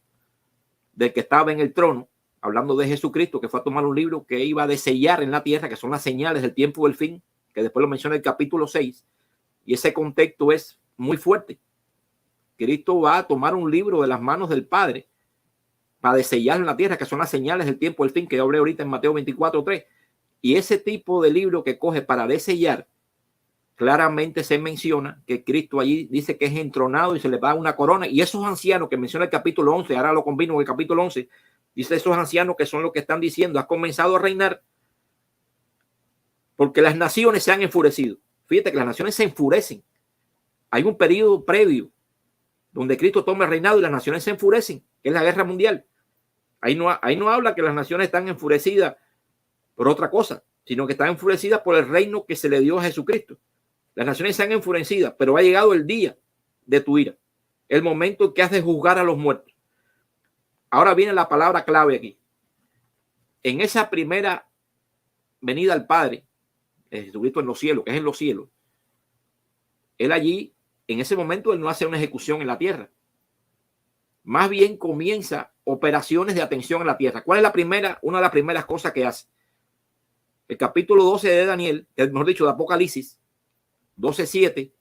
Speaker 3: del que estaba en el trono, hablando de Jesucristo, que fue a tomar un libro que iba a desellar en la tierra, que son las señales del tiempo del fin, que después lo menciona el capítulo 6, y ese contexto es muy fuerte. Cristo va a tomar un libro de las manos del Padre para desellar en la tierra, que son las señales del tiempo del fin, que yo hablé ahorita en Mateo 24:3. Y ese tipo de libro que coge para desellar, claramente se menciona que Cristo allí dice que es entronado y se le va una corona. Y esos ancianos que menciona el capítulo 11, ahora lo combino con el capítulo 11, dice esos ancianos que son los que están diciendo, has comenzado a reinar porque las naciones se han enfurecido. Fíjate que las naciones se enfurecen. Hay un periodo previo donde Cristo toma el reinado y las naciones se enfurecen, que es la guerra mundial. Ahí no habla que las naciones están enfurecidas por otra cosa, sino que están enfurecidas por el reino que se le dio a Jesucristo. Las naciones se han enfurecido, pero ha llegado el día de tu ira, el momento en que has de juzgar a los muertos. Ahora viene la palabra clave aquí. En esa primera venida al Padre, Jesucristo en los cielos, que es en los cielos, él allí, en ese momento, él no hace una ejecución en la tierra. Más bien comienza operaciones de atención en la tierra. ¿Cuál es la primera? Una de las primeras cosas que hace. El capítulo 12 de Daniel, mejor dicho, de Apocalipsis, 12:7,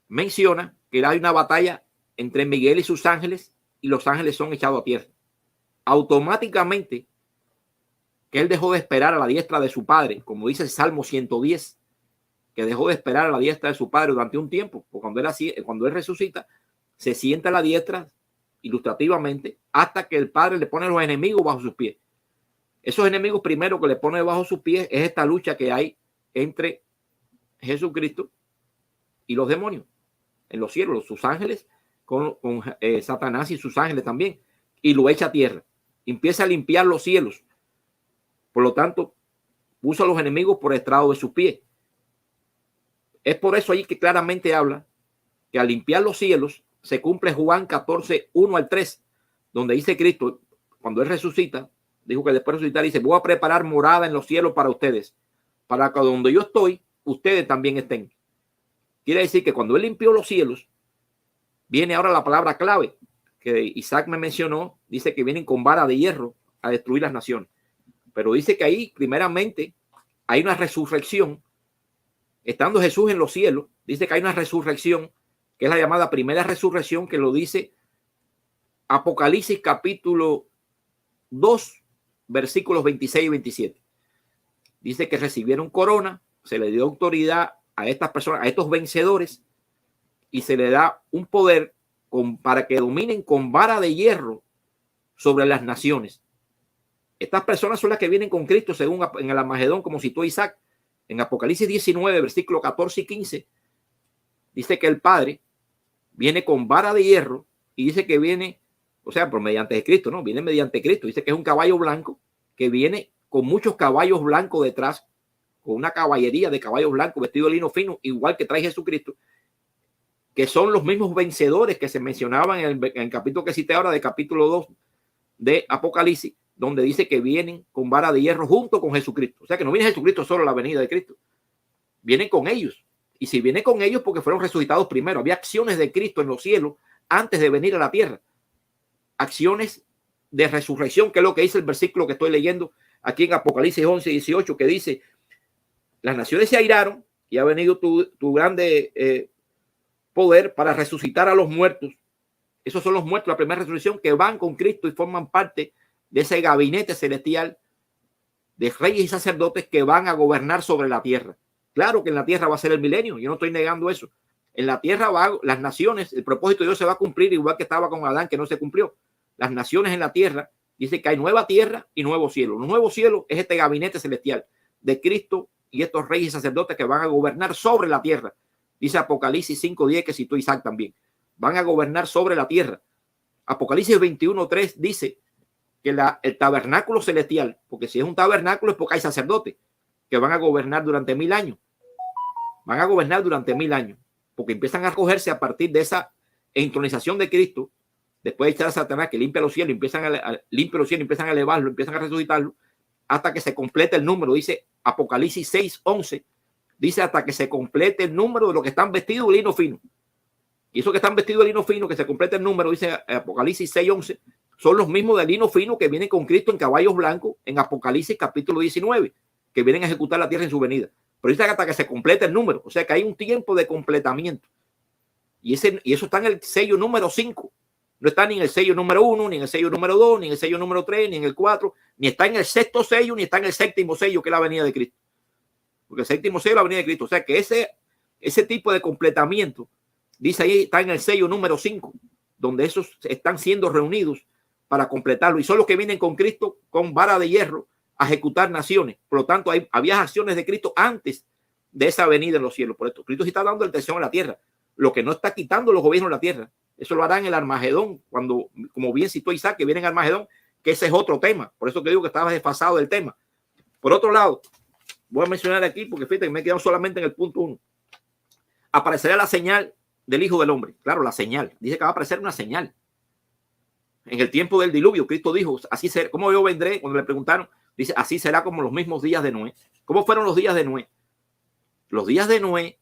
Speaker 3: menciona que hay una batalla entre Miguel y sus ángeles y los ángeles son echados a tierra. Automáticamente, que él dejó de esperar a la diestra de su padre, como dice el Salmo 110, que dejó de esperar a la diestra de su padre durante un tiempo, porque cuando él resucita, se sienta a la diestra ilustrativamente hasta que el Padre le pone los enemigos bajo sus pies. Esos enemigos primero que le pone bajo sus pies es esta lucha que hay entre Jesucristo y los demonios en los cielos, sus ángeles con Satanás y sus ángeles también, y lo echa a tierra. Empieza a limpiar los cielos. Por lo tanto, puso a los enemigos por estrado de sus pies. Es por eso allí que claramente habla que al limpiar los cielos se cumple Juan 14:1-3, donde dice Cristo, cuando él resucita, dijo que después de resucitar, dice, voy a preparar morada en los cielos para ustedes, para que donde yo estoy, ustedes también estén. Quiere decir que cuando él limpió los cielos, viene ahora la palabra clave que Isaac me mencionó, dice que vienen con vara de hierro a destruir las naciones. Pero dice que ahí, primeramente, hay una resurrección. Estando Jesús en los cielos, dice que hay una resurrección, que es la llamada primera resurrección, que lo dice Apocalipsis capítulo 2, versículos 26 y 27. Dice que recibieron corona, se le dio autoridad a estas personas, a estos vencedores, y se le da un poder para que dominen con vara de hierro sobre las naciones. Estas personas son las que vienen con Cristo, según en el Armagedón, como citó Isaac. En Apocalipsis 19, versículos 14 y 15, dice que el Padre viene con vara de hierro y dice que viene, o sea, por mediante Cristo, ¿no? Viene mediante Cristo. Dice que es un caballo blanco que viene con muchos caballos blancos detrás, con una caballería de caballos blancos vestido de lino fino, igual que trae Jesucristo, que son los mismos vencedores que se mencionaban en el capítulo que cité ahora, de capítulo 2 de Apocalipsis, donde dice que vienen con vara de hierro junto con Jesucristo. O sea, que no viene Jesucristo solo a la venida de Cristo. Vienen con ellos. Y si viene con ellos, porque fueron resucitados primero. Había acciones de Cristo en los cielos antes de venir a la tierra. Acciones de resurrección, que es lo que dice el versículo que estoy leyendo aquí en Apocalipsis 11:18, que dice, las naciones se airaron y ha venido tu grande poder para resucitar a los muertos. Esos son los muertos, la primera resurrección, que van con Cristo y forman parte de ese gabinete celestial de reyes y sacerdotes que van a gobernar sobre la tierra. Claro que en la tierra va a ser el milenio, yo no estoy negando eso, En la tierra las naciones, el propósito de Dios se va a cumplir igual que estaba con Adán, que no se cumplió. Las naciones en la tierra, dice que hay nueva tierra y nuevo cielo. El nuevo cielo es este gabinete celestial de Cristo y estos reyes y sacerdotes que van a gobernar sobre la tierra. Dice Apocalipsis 5:10, que citó Isaac también. Van a gobernar sobre la tierra. Apocalipsis 21:3 dice que el tabernáculo celestial, porque si es un tabernáculo es porque hay sacerdotes que van a gobernar durante 1000 años. Van a gobernar durante 1000 años, porque empiezan a recogerse a partir de esa entronización de Cristo, después de echar a Satanás que limpia los cielos, empiezan a elevarlo, empiezan a resucitarlo, hasta que se complete el número. Dice Apocalipsis 6:11, dice hasta que se complete el número de los que están vestidos de lino fino. Y esos que están vestidos de lino fino, que se complete el número, dice Apocalipsis 6:11, son los mismos de lino fino que vienen con Cristo en caballos blancos en Apocalipsis capítulo 19, que vienen a ejecutar la tierra en su venida. Pero dice hasta que se complete el número, o sea que hay un tiempo de completamiento. Y eso está en el sello número 5. No está ni en el sello número 1, ni en el sello número 2, ni en el sello número 3, ni en el 4, ni está en el sexto sello, ni está en el séptimo sello, que es la venida de Cristo. Porque el séptimo sello es la venida de Cristo. O sea que ese tipo de completamiento, dice ahí, está en el sello número 5, donde esos están siendo reunidos para completarlo. Y son los que vienen con Cristo con vara de hierro a ejecutar naciones. Por lo tanto, había acciones de Cristo antes de esa venida en los cielos. Por esto, Cristo sí está dando el tercero en la tierra. Lo que no está quitando los gobiernos de la tierra. Eso lo hará en el Armagedón, cuando, como bien citó Isaac, que viene en Armagedón, que ese es otro tema. Por eso que digo que estaba desfasado del tema. Por otro lado, voy a mencionar aquí, porque fíjate que me he quedado solamente en el punto 1. Aparecerá la señal del Hijo del Hombre. Claro, la señal. Dice que va a aparecer una señal. En el tiempo del diluvio, Cristo dijo, así será. ¿Cómo yo vendré? Cuando le preguntaron, dice, así será como los mismos días de Noé. ¿Cómo fueron los días de Noé? Los días de Noé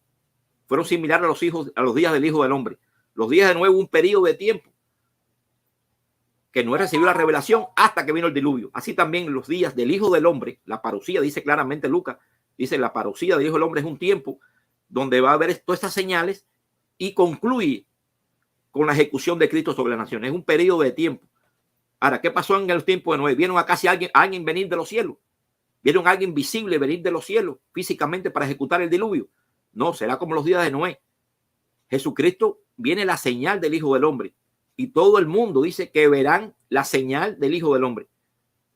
Speaker 3: fueron similares a los días del Hijo del Hombre. Los días de Noé hubo un periodo de tiempo que Noé recibió la revelación hasta que vino el diluvio. Así también los días del Hijo del Hombre, la parucía, dice claramente Lucas, dice la parucía del Hijo del Hombre es un tiempo donde va a haber todas estas señales y concluye con la ejecución de Cristo sobre las naciones. Es un periodo de tiempo. Ahora, ¿qué pasó en el tiempo de Noé? ¿Vieron a casi alguien venir de los cielos? ¿Vieron a alguien visible venir de los cielos físicamente para ejecutar el diluvio? No, será como los días de Noé. Jesucristo viene la señal del Hijo del Hombre y todo el mundo dice que verán la señal del Hijo del Hombre.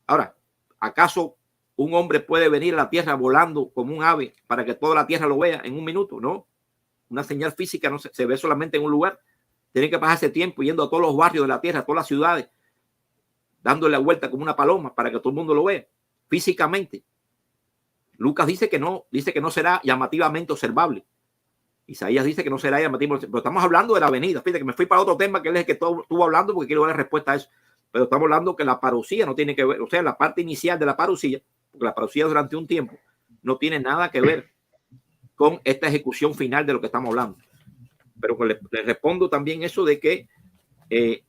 Speaker 3: Ahora, ¿acaso un hombre puede venir a la tierra volando como un ave para que toda la tierra lo vea en un minuto? No, una señal física no se ve solamente en un lugar. Tienen que pasarse tiempo yendo a todos los barrios de la tierra, a todas las ciudades, dándole la vuelta como una paloma para que todo el mundo lo vea físicamente. Lucas dice que no será llamativamente observable. Isaías dice que no será llamativo, pero estamos hablando de la venida. Fíjate que me fui para otro tema que es el que estuvo hablando porque quiero dar respuesta a eso. Pero estamos hablando que la parucía no tiene que ver, o sea, la parte inicial de la parucía, porque la parucía durante un tiempo no tiene nada que ver con esta ejecución final de lo que estamos hablando. Pero le respondo también eso de que es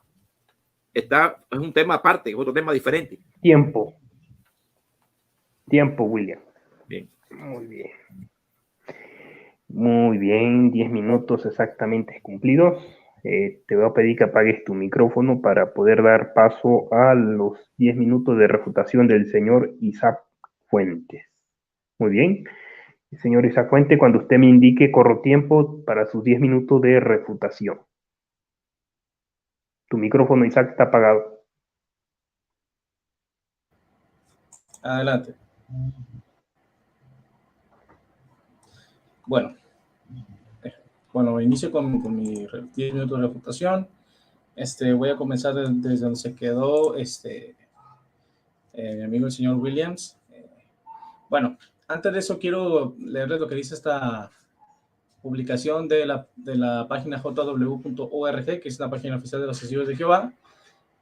Speaker 3: un tema aparte, es otro tema diferente.
Speaker 1: Tiempo, William.
Speaker 3: Bien.
Speaker 1: Muy bien, 10 minutos exactamente cumplidos. Te voy a pedir que apagues tu micrófono para poder dar paso a los 10 minutos de refutación del señor Isaac Fuentes. Muy bien. Señor Isaac Fuentes, cuando usted me indique, corro tiempo para sus 10 minutos de refutación. Tu micrófono, Isaac, está apagado.
Speaker 4: Adelante. Bueno, inicio con mi 10 minutos de refutación. Voy a comenzar desde donde se quedó mi amigo el señor Williams. Bueno, antes de eso quiero leerles lo que dice esta publicación de la página jw.org, que es la página oficial de los Testigos de Jehová.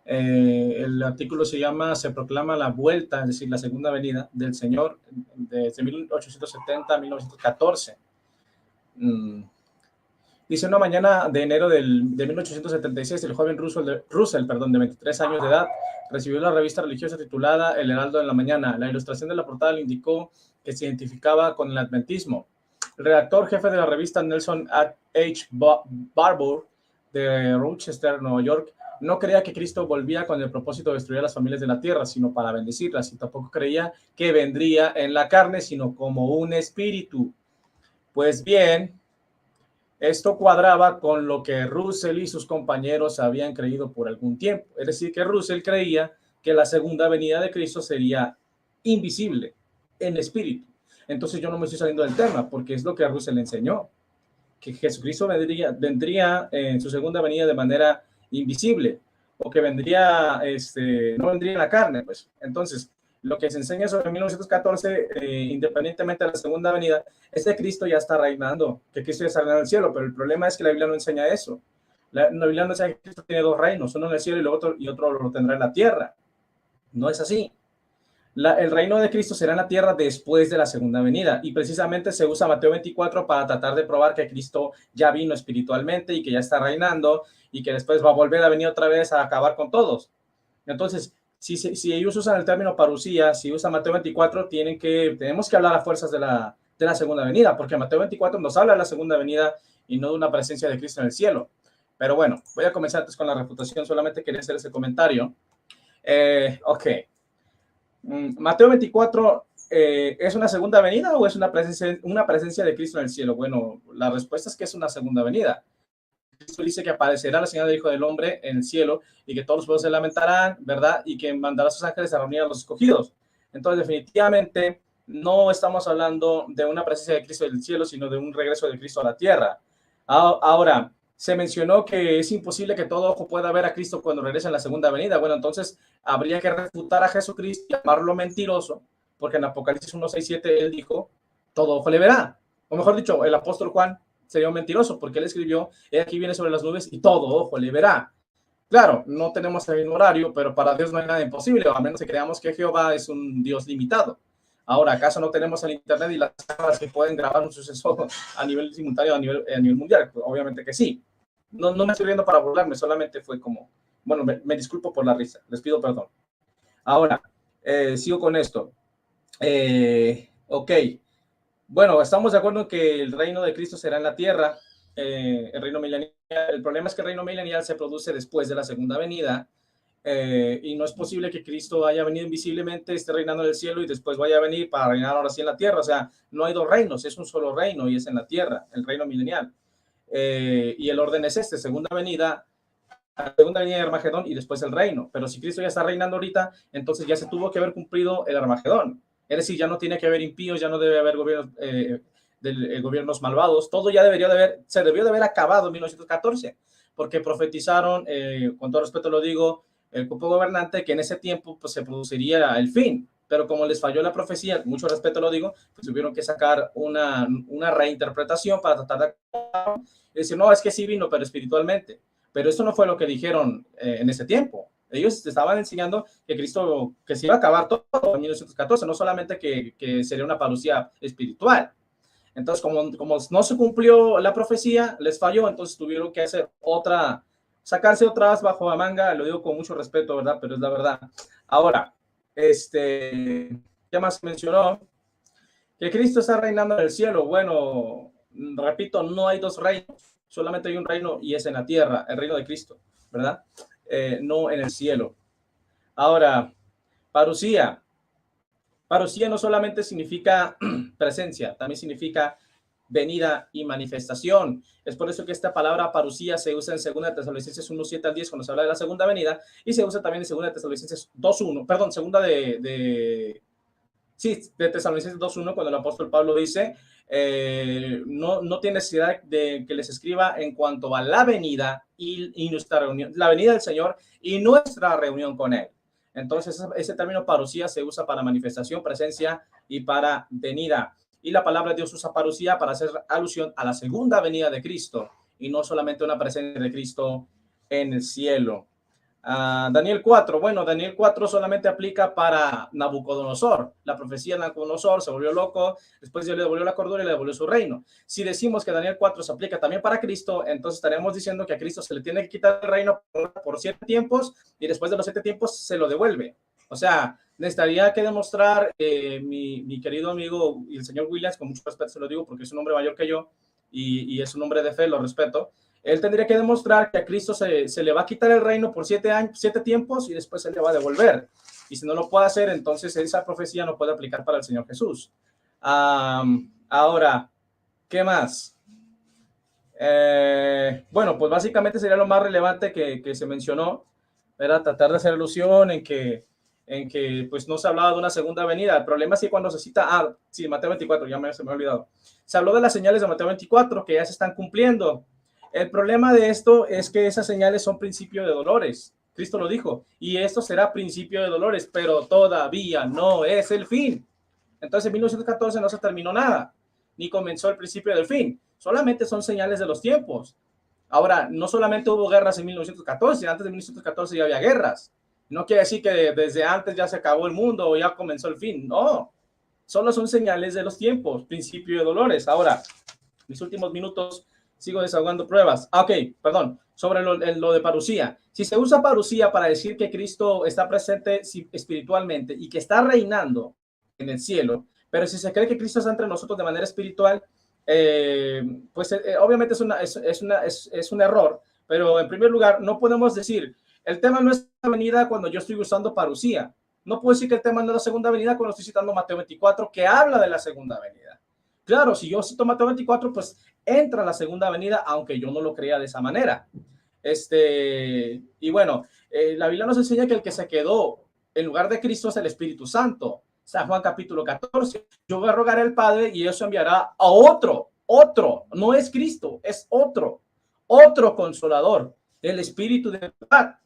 Speaker 4: El artículo se llama "Se proclama la vuelta", es decir, la segunda venida del Señor desde 1870 a 1914. Dice: una mañana de enero de 1876, el joven Russell, de 23 años de edad, recibió la revista religiosa titulada El Heraldo de la Mañana. La ilustración de la portada le indicó que se identificaba con el adventismo. El redactor jefe de la revista, Nelson H. Barbour, de Rochester, Nueva York, no creía que Cristo volvía con el propósito de destruir a las familias de la tierra, sino para bendecirlas, y tampoco creía que vendría en la carne, sino como un espíritu. Pues bien, Esto cuadraba con lo que Russell y sus compañeros habían creído por algún tiempo. Es decir, que Russell creía que la segunda venida de Cristo sería invisible en espíritu. Entonces yo no me estoy saliendo del tema, porque es lo que Russell enseñó, que Jesucristo vendría en su segunda venida de manera invisible, o que no vendría en la carne, pues. Entonces, lo que se enseña sobre 1914, independientemente de la segunda venida, es que Cristo ya está reinando, que Cristo ya está reinando en el cielo, pero el problema es que la Biblia no enseña eso. La Biblia no enseña que Cristo tiene dos reinos, uno en el cielo y otro lo tendrá en la tierra. No es así. El reino de Cristo será en la tierra después de la segunda venida, y precisamente se usa Mateo 24 para tratar de probar que Cristo ya vino espiritualmente y que ya está reinando y que después va a volver a venir otra vez a acabar con todos. Entonces, si ellos usan el término parusía, si usan Mateo 24, tenemos que hablar a fuerzas de la segunda venida, porque Mateo 24 nos habla de la segunda venida y no de una presencia de Cristo en el cielo. Pero bueno, voy a comenzar antes con la refutación, solamente quería hacer ese comentario. Ok. Mateo 24, ¿es una segunda venida o es una presencia de Cristo en el cielo? Bueno, la respuesta es que es una segunda venida. Cristo dice que aparecerá la señal del Hijo del Hombre en el cielo y que todos los pueblos se lamentarán, ¿verdad? Y que mandará a sus ángeles a reunir a los escogidos. Entonces, definitivamente, no estamos hablando de una presencia de Cristo en el cielo, sino de un regreso de Cristo a la tierra. Ahora, se mencionó que es imposible que todo ojo pueda ver a Cristo cuando regrese en la segunda venida. Bueno, entonces habría que refutar a Jesucristo y llamarlo mentiroso, porque en Apocalipsis 1, 6, 7 él dijo, todo ojo le verá. O mejor dicho, el apóstol Juan sería un mentiroso, porque él escribió, aquí viene sobre las nubes y todo ojo le verá. Claro, no tenemos el mismo horario, pero para Dios no hay nada imposible, a menos que creamos que Jehová es un Dios limitado. Ahora, ¿acaso no tenemos el internet y las cámaras que pueden grabar un suceso a nivel simultáneo, a nivel mundial? Pues obviamente que sí. No me estoy riendo para burlarme, solamente fue como, bueno, me disculpo por la risa, les pido perdón. Ahora, sigo con esto. Ok. Bueno, estamos de acuerdo en que el reino de Cristo será en la tierra, el reino milenial. El problema es que el reino milenial se produce después de la segunda venida, y no es posible que Cristo haya venido invisiblemente, esté reinando en el cielo y después vaya a venir para reinar ahora sí en la tierra. O sea, no hay dos reinos, es un solo reino y es en la tierra, el reino milenial. Y el orden es segunda venida de Armagedón y después el reino. Pero si Cristo ya está reinando ahorita, entonces ya se tuvo que haber cumplido el Armagedón. Es decir, ya no tiene que haber impíos, ya no debe haber gobiernos malvados. Todo ya se debió de haber acabado en 1914, porque profetizaron, con todo respeto lo digo, el grupo gobernante, que en ese tiempo pues, se produciría el fin. Pero como les falló la profecía, mucho respeto lo digo, pues tuvieron que sacar una reinterpretación para tratar de decir, no, es que sí vino, pero espiritualmente. Pero eso no fue lo que dijeron en ese tiempo. Ellos estaban enseñando que Cristo, que se iba a acabar todo en 1914, no solamente que sería una parucía espiritual. Entonces, como no se cumplió la profecía, les falló, entonces tuvieron que hacer sacarse otras bajo la manga, lo digo con mucho respeto, ¿verdad? Pero es la verdad. Ahora, ¿qué más mencionó? Que Cristo está reinando en el cielo. Bueno, repito, no hay dos reinos, solamente hay un reino y es en la tierra, el reino de Cristo, ¿verdad? No en el cielo. Ahora, parusía. Parusía no solamente significa presencia, también significa venida y manifestación. Es por eso que esta palabra parusía se usa en 2 Tesalonicenses 1, 7 al 10 cuando se habla de la segunda venida, y se usa también en 2 Tesalonicenses 2, 1, perdón, de Tesalonicenses 2.1, cuando el apóstol Pablo dice, no tiene necesidad de que les escriba en cuanto a la venida y nuestra reunión, la venida del Señor y nuestra reunión con Él. Entonces, ese término parusía se usa para manifestación, presencia y para venida. Y la palabra de Dios usa parusía para hacer alusión a la segunda venida de Cristo y no solamente una presencia de Cristo en el cielo. Daniel 4, bueno, Daniel 4 solamente aplica para Nabucodonosor. La profecía de Nabucodonosor se volvió loco, después Dios le devolvió la cordura y le devolvió su reino. Si decimos que Daniel 4 se aplica también para Cristo, entonces estaremos diciendo que a Cristo se le tiene que quitar el reino por 7 tiempos y después de los 7 tiempos se lo devuelve. O sea, necesitaría que demostrar mi querido amigo y el señor Williams, con mucho respeto se lo digo porque es un hombre mayor que yo y es un hombre de fe, lo respeto. Él tendría que demostrar que a Cristo se le va a quitar el reino por 7 tiempos y después se le va a devolver. Y si no lo puede hacer, entonces esa profecía no puede aplicar para el Señor Jesús. Ahora, ¿qué más? Bueno, pues básicamente sería lo más relevante que se mencionó, era tratar de hacer alusión en que pues no se hablaba de una segunda venida. El problema es que cuando se cita, sí, Mateo 24, se me ha olvidado. Se habló de las señales de Mateo 24 que ya se están cumpliendo. El problema de esto es que esas señales son principio de dolores. Cristo lo dijo, y esto será principio de dolores, pero todavía no es el fin. Entonces en 1914 no se terminó nada, ni comenzó el principio del fin. Solamente son señales de los tiempos. Ahora, no solamente hubo guerras en 1914, antes de 1914 ya había guerras. No quiere decir que desde antes ya se acabó el mundo o ya comenzó el fin. No, solo son señales de los tiempos, principio de dolores. Ahora, mis últimos minutos sigo desahogando pruebas. Ok, perdón, sobre lo de parucía. Si se usa parucía para decir que Cristo está presente espiritualmente y que está reinando en el cielo, pero si se cree que Cristo está entre nosotros de manera espiritual, pues obviamente es un error, pero en primer lugar no podemos decir, el tema no es la venida cuando yo estoy usando parucía. No puedo decir que el tema no es la segunda venida cuando estoy citando Mateo 24, que habla de la segunda venida. Claro, si yo cito Mateo 24, pues entra la segunda venida, aunque yo no lo crea de esa manera. Y bueno, la Biblia nos enseña que el que se quedó en lugar de Cristo es el Espíritu Santo. San Juan capítulo 14. Yo voy a rogar al Padre y eso enviará a otro, no es Cristo, es otro consolador, el Espíritu de verdad,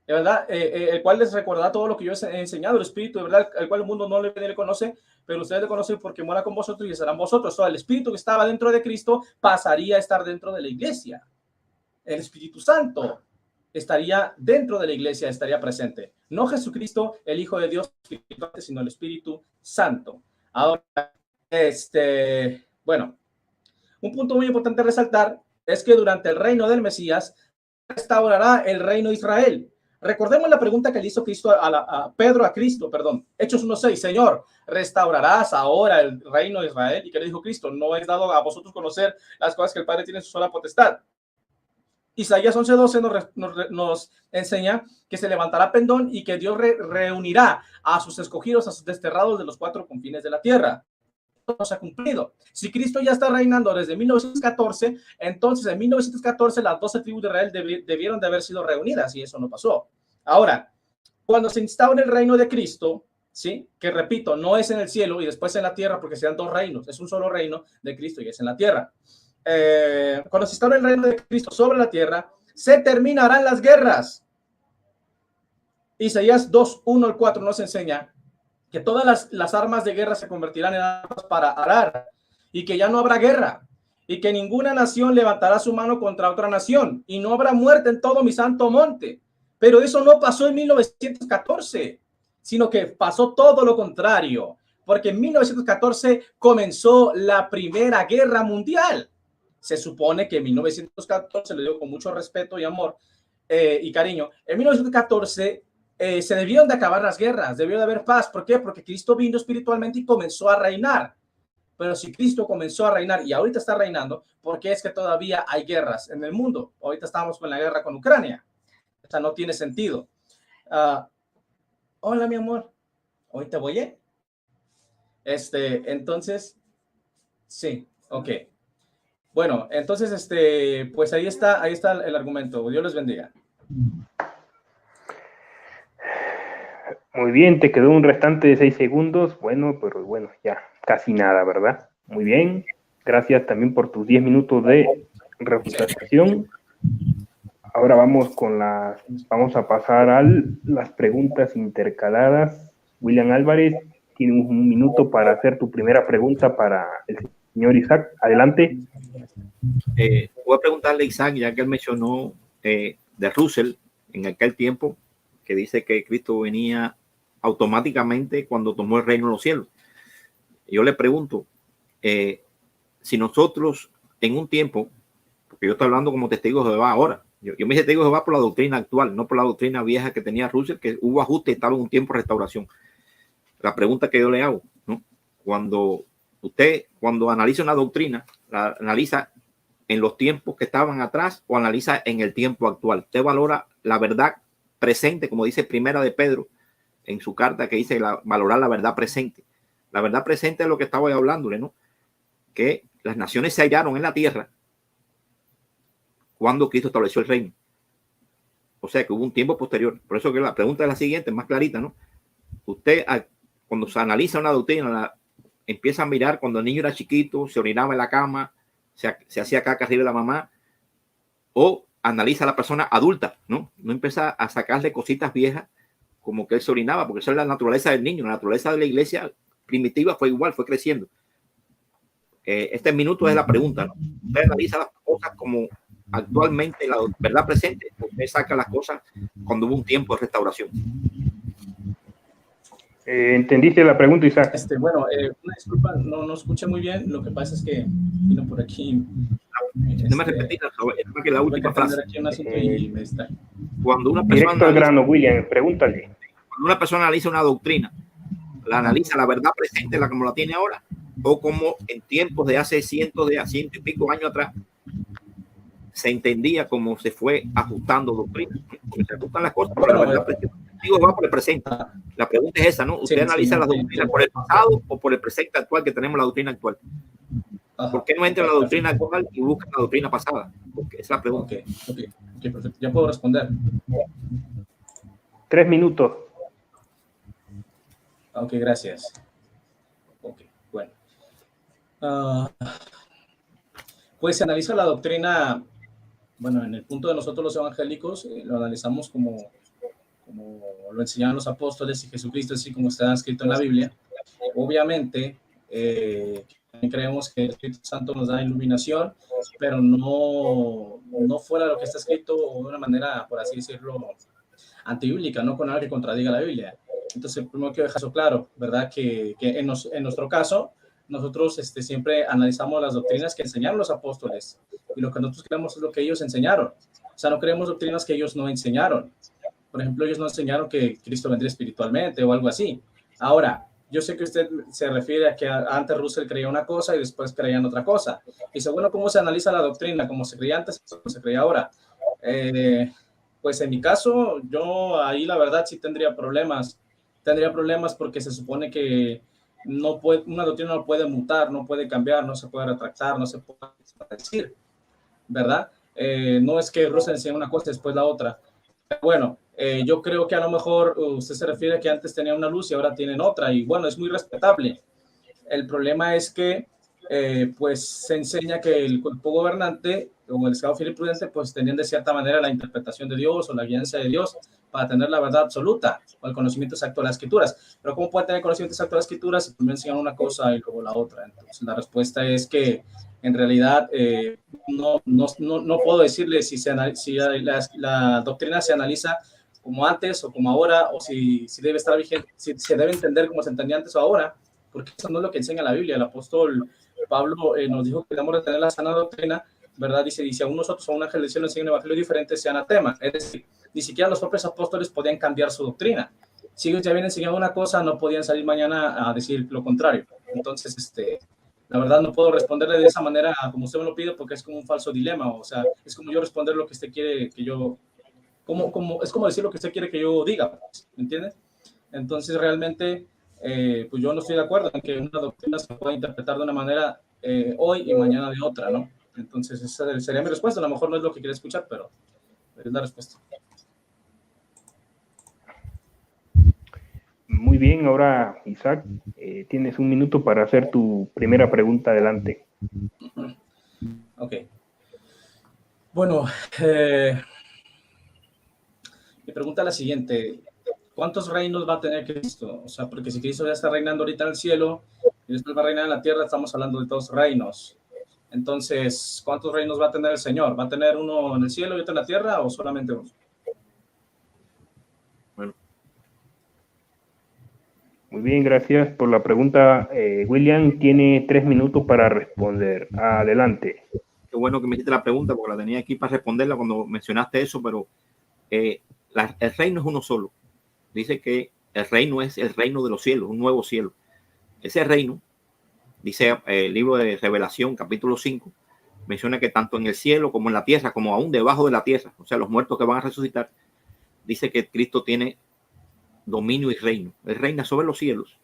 Speaker 4: el cual les recordará todo lo que yo he enseñado, el Espíritu de verdad, el cual el mundo no le conoce, pero ustedes le conocen porque mora con vosotros y serán vosotros. O sea, el Espíritu que estaba dentro de Cristo pasaría a estar dentro de la iglesia. El Espíritu Santo estaría dentro de la iglesia, estaría presente. No Jesucristo, el Hijo de Dios, sino el Espíritu Santo. Ahora, bueno, un punto muy importante a resaltar es que durante el reino del Mesías restaurará el reino de Israel. Recordemos la pregunta que le hizo Cristo Pedro a Cristo, Hechos 1:6, Señor, ¿restaurarás ahora el reino de Israel? Y que le dijo Cristo, no es dado a vosotros conocer las cosas que el Padre tiene en su sola potestad. Isaías 11:12 nos enseña que se levantará pendón y que Dios reunirá a sus escogidos, a sus desterrados de los cuatro confines de la tierra. No se ha cumplido. Si Cristo ya está reinando desde 1914, entonces en 1914 las 12 tribus de Israel debieron de haber sido reunidas y eso no pasó. Ahora, cuando se instaura el reino de Cristo, ¿sí? Que repito, no es en el cielo y después en la tierra porque sean dos reinos, es un solo reino de Cristo y es en la tierra. Cuando se instaura el reino de Cristo sobre la tierra, se terminarán las guerras. Isaías 2:1-4 nos enseña que todas las armas de guerra se convertirán en armas para arar y que ya no habrá guerra y que ninguna nación levantará su mano contra otra nación y no habrá muerte en todo mi santo monte. Pero eso no pasó en 1914, sino que pasó todo lo contrario, porque en 1914 comenzó la Primera Guerra Mundial. Se supone que en 1914, le digo con mucho respeto y amor y cariño, en 1914 se debieron de acabar las guerras, debió de haber paz. ¿Por qué? Porque Cristo vino espiritualmente y comenzó a reinar. Pero si Cristo comenzó a reinar y ahorita está reinando, ¿por qué es que todavía hay guerras en el mundo? Ahorita estamos con la guerra con Ucrania. O sea, no tiene sentido. Hola, mi amor. ¿Hoy te voy? Entonces, sí, ok. Bueno, entonces, pues ahí está el argumento. Dios les bendiga.
Speaker 1: Muy bien, te quedó un restante de 6 segundos. Bueno, pero bueno, ya casi nada, ¿verdad? Muy bien. Gracias también por tus 10 minutos de refutación. Ahora vamos a pasar a las preguntas intercaladas. William Álvarez, tienes un minuto para hacer tu primera pregunta para el señor Isaac. Adelante.
Speaker 3: Voy a preguntarle a Isaac, ya que él mencionó de Russell en aquel tiempo, que dice que Cristo venía automáticamente cuando tomó el reino de los cielos. Yo le pregunto, si nosotros en un tiempo, porque yo estoy hablando como testigo de Jehová ahora, yo me hice testigo de Jehová por la doctrina actual, no por la doctrina vieja que tenía Russell, que hubo ajuste y estaba en un tiempo de restauración. La pregunta que yo le hago, ¿no? Cuando analiza una doctrina, la analiza en los tiempos que estaban atrás o analiza en el tiempo actual. Usted valora la verdad presente, como dice Primera de Pedro en su carta, que dice valorar la verdad presente. La verdad presente es lo que estaba hablándole, ¿no? Que las naciones se hallaron en la tierra cuando Cristo estableció el reino. O sea que hubo un tiempo posterior. Por eso que la pregunta es la siguiente, más clarita, ¿no? Usted, cuando se analiza una doctrina, empieza a mirar cuando el niño era chiquito, se orinaba en la cama, se hacía caca arriba de la mamá, o analiza a la persona adulta, ¿no? No empieza a sacarle cositas viejas como que él se orinaba, porque esa es la naturaleza del niño. La naturaleza de la iglesia primitiva fue igual, fue creciendo. Este minuto es la pregunta, ¿no? Usted analiza las cosas como actualmente la verdad presente, usted saca las cosas cuando hubo un tiempo de restauración.
Speaker 1: ¿Entendiste la pregunta, Isaac?
Speaker 4: Bueno, una disculpa, no escuché muy bien. Lo que pasa es que vino por aquí.
Speaker 3: No me repetí la última frase.
Speaker 1: Cuando una persona directo al grano, William, pregúntale.
Speaker 3: Cuando una persona analiza una doctrina, la analiza la verdad presente, la como la tiene ahora, o como en tiempos de hace ciento y pico años atrás se entendía cómo se fue ajustando doctrina. Porque se ajustan las cosas, pero la verdad presente va por el presente. La pregunta es esa, ¿no? ¿Usted analiza las doctrinas por el pasado o por el presente actual que tenemos la doctrina actual? ¿Por qué no entra en la doctrina actual y busca la doctrina pasada? Porque es la pregunta.
Speaker 4: Okay, perfecto. Ya puedo responder.
Speaker 1: 3 minutos.
Speaker 4: Ok, gracias. Ok, bueno. Pues se analiza la doctrina, bueno, en el punto de nosotros los evangélicos, lo analizamos como lo enseñaban los apóstoles y Jesucristo, así como está escrito en la Biblia. Obviamente, creemos que el Espíritu Santo nos da iluminación, pero no fuera de lo que está escrito o de una manera, por así decirlo, antibíblica, no con algo que contradiga la Biblia. Entonces, primero quiero dejar eso claro, ¿verdad? Que en nuestro caso, nosotros siempre analizamos las doctrinas que enseñaron los apóstoles y lo que nosotros creemos es lo que ellos enseñaron. O sea, no creemos doctrinas que ellos no enseñaron. Por ejemplo, ellos no enseñaron que Cristo vendría espiritualmente o algo así. Ahora, yo sé que usted se refiere a que antes Russell creía una cosa y después creían otra cosa. Y dice, bueno, ¿cómo se analiza la doctrina? ¿Cómo se creía antes o cómo se creía ahora? Pues en mi caso, yo ahí la verdad sí tendría problemas. Tendría problemas porque se supone que una doctrina no puede mutar, no puede cambiar, no se puede retractar, no se puede decir, ¿verdad? No es que Russell enseñe una cosa y después la otra. Bueno, yo creo que a lo mejor usted se refiere a que antes tenían una luz y ahora tienen otra, y bueno, es muy respetable. El problema es que pues se enseña que el cuerpo gobernante o el estado fiel y prudente pues tenían de cierta manera la interpretación de Dios o la guianza de Dios para tener la verdad absoluta o el conocimiento exacto de las escrituras. Pero ¿cómo puede tener conocimiento exacto de las escrituras si primero enseñan una cosa y luego la otra? Entonces la respuesta es que en realidad no puedo decirle si la doctrina se analiza como antes o como ahora, o si debe estar vigente, si se debe entender como se entendía antes o ahora, porque eso no es lo que enseña la Biblia. El apóstol Pablo nos dijo que debemos de tener la sana doctrina, ¿verdad? Dice, y si a nosotros o a un ángel del cielo enseñan un evangelio diferente, sea anatema. Es decir, ni siquiera los propios apóstoles podían cambiar su doctrina. Si ellos ya habían enseñado una cosa, no podían salir mañana a decir lo contrario. Entonces, la verdad no puedo responderle de esa manera como usted me lo pide, porque es como un falso dilema. O sea, es como yo responder lo que usted quiere que yo... es como decir lo que usted quiere que yo diga, ¿me entiende? Entonces, realmente... pues yo no estoy de acuerdo en que una doctrina se pueda interpretar de una manera hoy y mañana de otra, ¿no? Entonces esa sería mi respuesta. A lo mejor no es lo que quiere escuchar, pero es la respuesta.
Speaker 1: Muy bien, ahora Isaac, tienes 1 minuto para hacer tu primera pregunta. Adelante.
Speaker 4: Ok. Bueno, mi pregunta es la siguiente. ¿Cuántos reinos va a tener Cristo? O sea, porque si Cristo ya está reinando ahorita en el cielo y después va a reinar en la tierra, estamos hablando de 2 reinos. Entonces, ¿cuántos reinos va a tener el Señor? ¿Va a tener uno en el cielo y otro en la tierra o solamente uno?
Speaker 3: Bueno.
Speaker 1: Muy bien, gracias por la pregunta. William tiene 3 minutos para responder. Adelante.
Speaker 3: Qué bueno que me hiciste la pregunta porque la tenía aquí para responderla cuando mencionaste eso, pero el reino es uno solo. Dice que el reino es el reino de los cielos, un nuevo cielo. Ese reino, dice el libro de Revelación, capítulo 5, menciona que tanto en el cielo como en la tierra, como aún debajo de la tierra, o sea, los muertos que van a resucitar, dice que Cristo tiene dominio y reino. Él reina sobre los cielos,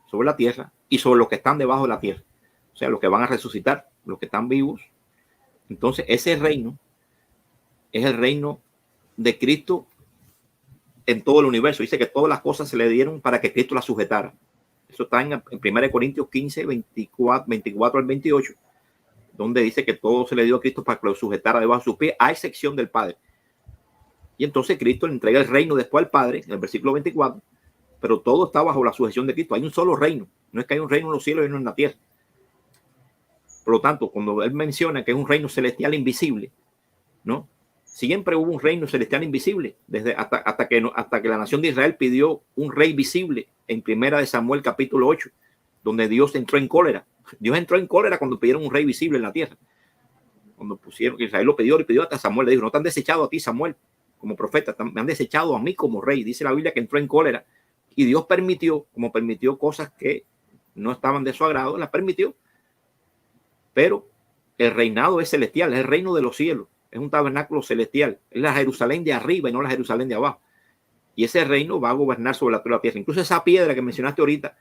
Speaker 3: sobre la tierra y sobre los que están debajo de la tierra. O sea, los que van a resucitar, los que están vivos. Entonces, ese reino es el reino de Cristo en todo el universo. Dice que todas las cosas se le dieron para que Cristo las sujetara. Eso está en 1 Corintios 15, 24 al 28, donde dice que todo se le dio a Cristo para que lo sujetara debajo de sus pies, a excepción del Padre. Y entonces Cristo le entrega el reino después al Padre, en el versículo 24, pero todo está bajo la sujeción de Cristo. Hay un solo reino. No es que hay un reino en los cielos y uno en la tierra. Por lo tanto, cuando él menciona que es un reino celestial invisible, ¿no? Siempre hubo un reino celestial invisible, desde hasta que la nación de Israel pidió un rey visible en 1 Samuel capítulo 8, donde Dios entró en cólera. Dios entró en cólera cuando pidieron un rey visible en la tierra. Cuando pusieron, Israel lo pidió hasta Samuel, le dijo: no te han desechado a ti, Samuel, como profeta, me han desechado a mí como rey. Dice la Biblia que entró en cólera, y Dios permitió, como permitió cosas que no estaban de su agrado, las permitió. Pero el reinado es celestial, es el reino de los cielos. Es un tabernáculo celestial. Es la Jerusalén de arriba y no la Jerusalén de abajo. Y ese reino va a gobernar sobre la tierra. Incluso esa piedra que mencionaste ahorita,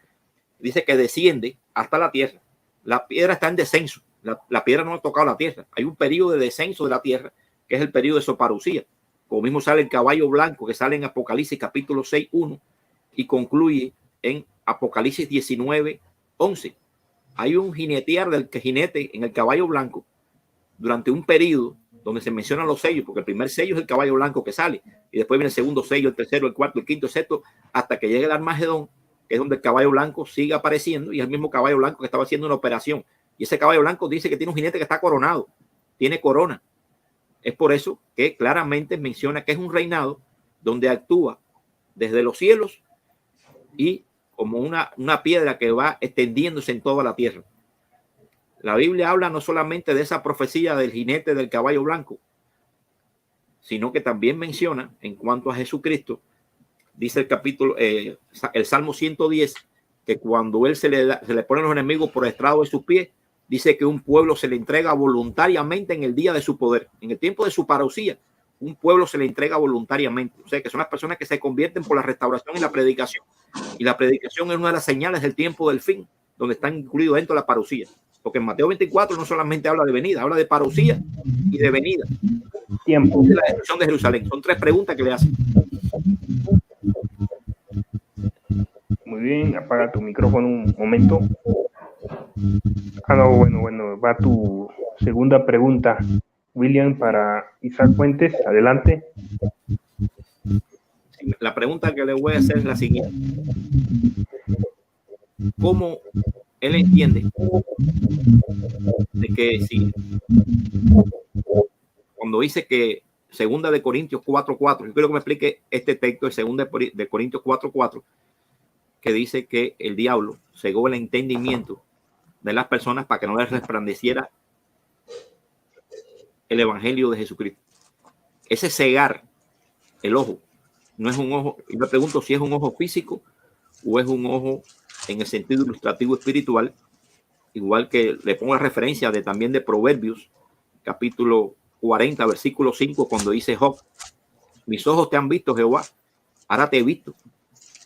Speaker 3: dice que desciende hasta la tierra. La piedra está en descenso. La piedra no ha tocado la tierra. Hay un periodo de descenso de la tierra, que es el periodo de soparucía. Como mismo sale el caballo blanco, que sale en Apocalipsis capítulo 6:1 y concluye en Apocalipsis 19:11. Hay un jinetear del jinete en el caballo blanco durante un periodo donde se mencionan los sellos, porque el primer sello es el caballo blanco que sale, y después viene el segundo sello, el tercero, el cuarto, el quinto, el sexto, hasta que llegue el Armagedón, que es donde el caballo blanco sigue apareciendo, y es el mismo caballo blanco que estaba haciendo una operación. Y ese caballo blanco dice que tiene un jinete que está coronado, tiene corona. Es por eso que claramente menciona que es un reinado donde actúa desde los cielos y como una piedra que va extendiéndose en toda la tierra. La Biblia habla no solamente de esa profecía del jinete del caballo blanco, sino que también menciona, en cuanto a Jesucristo, dice el capítulo, el Salmo 110, que cuando él se le ponen los enemigos por estrado de sus pies, dice que un pueblo se le entrega voluntariamente en el día de su poder, en el tiempo de su parousia. Un pueblo se le entrega voluntariamente. O sea, que son las personas que se convierten por la restauración y la predicación. Y la predicación es una de las señales del tiempo del fin, donde están incluidos dentro de la parousia. Porque en Mateo 24 no solamente habla de venida, habla de parousia y de venida.
Speaker 1: Tiempo.
Speaker 3: De la destrucción de Jerusalén. Son 3 preguntas que le hacen.
Speaker 1: Muy bien, apaga tu micrófono un momento. No, bueno, va tu segunda pregunta, William, para Isaac Fuentes. Adelante.
Speaker 3: La pregunta que le voy a hacer es la siguiente: ¿cómo él entiende de que si cuando dice que 2 Corintios 4:4, yo quiero que me explique este texto de 2 Corintios 4:4, que dice que el diablo cegó el entendimiento de las personas para que no les resplandeciera el evangelio de Jesucristo? Ese cegar el ojo no es un ojo, y me pregunto si es un ojo físico o es un ojo en el sentido ilustrativo espiritual, igual que le pongo la referencia también de Proverbios capítulo 40 versículo 5, cuando dice Job: mis ojos te han visto, Jehová, ahora te he visto,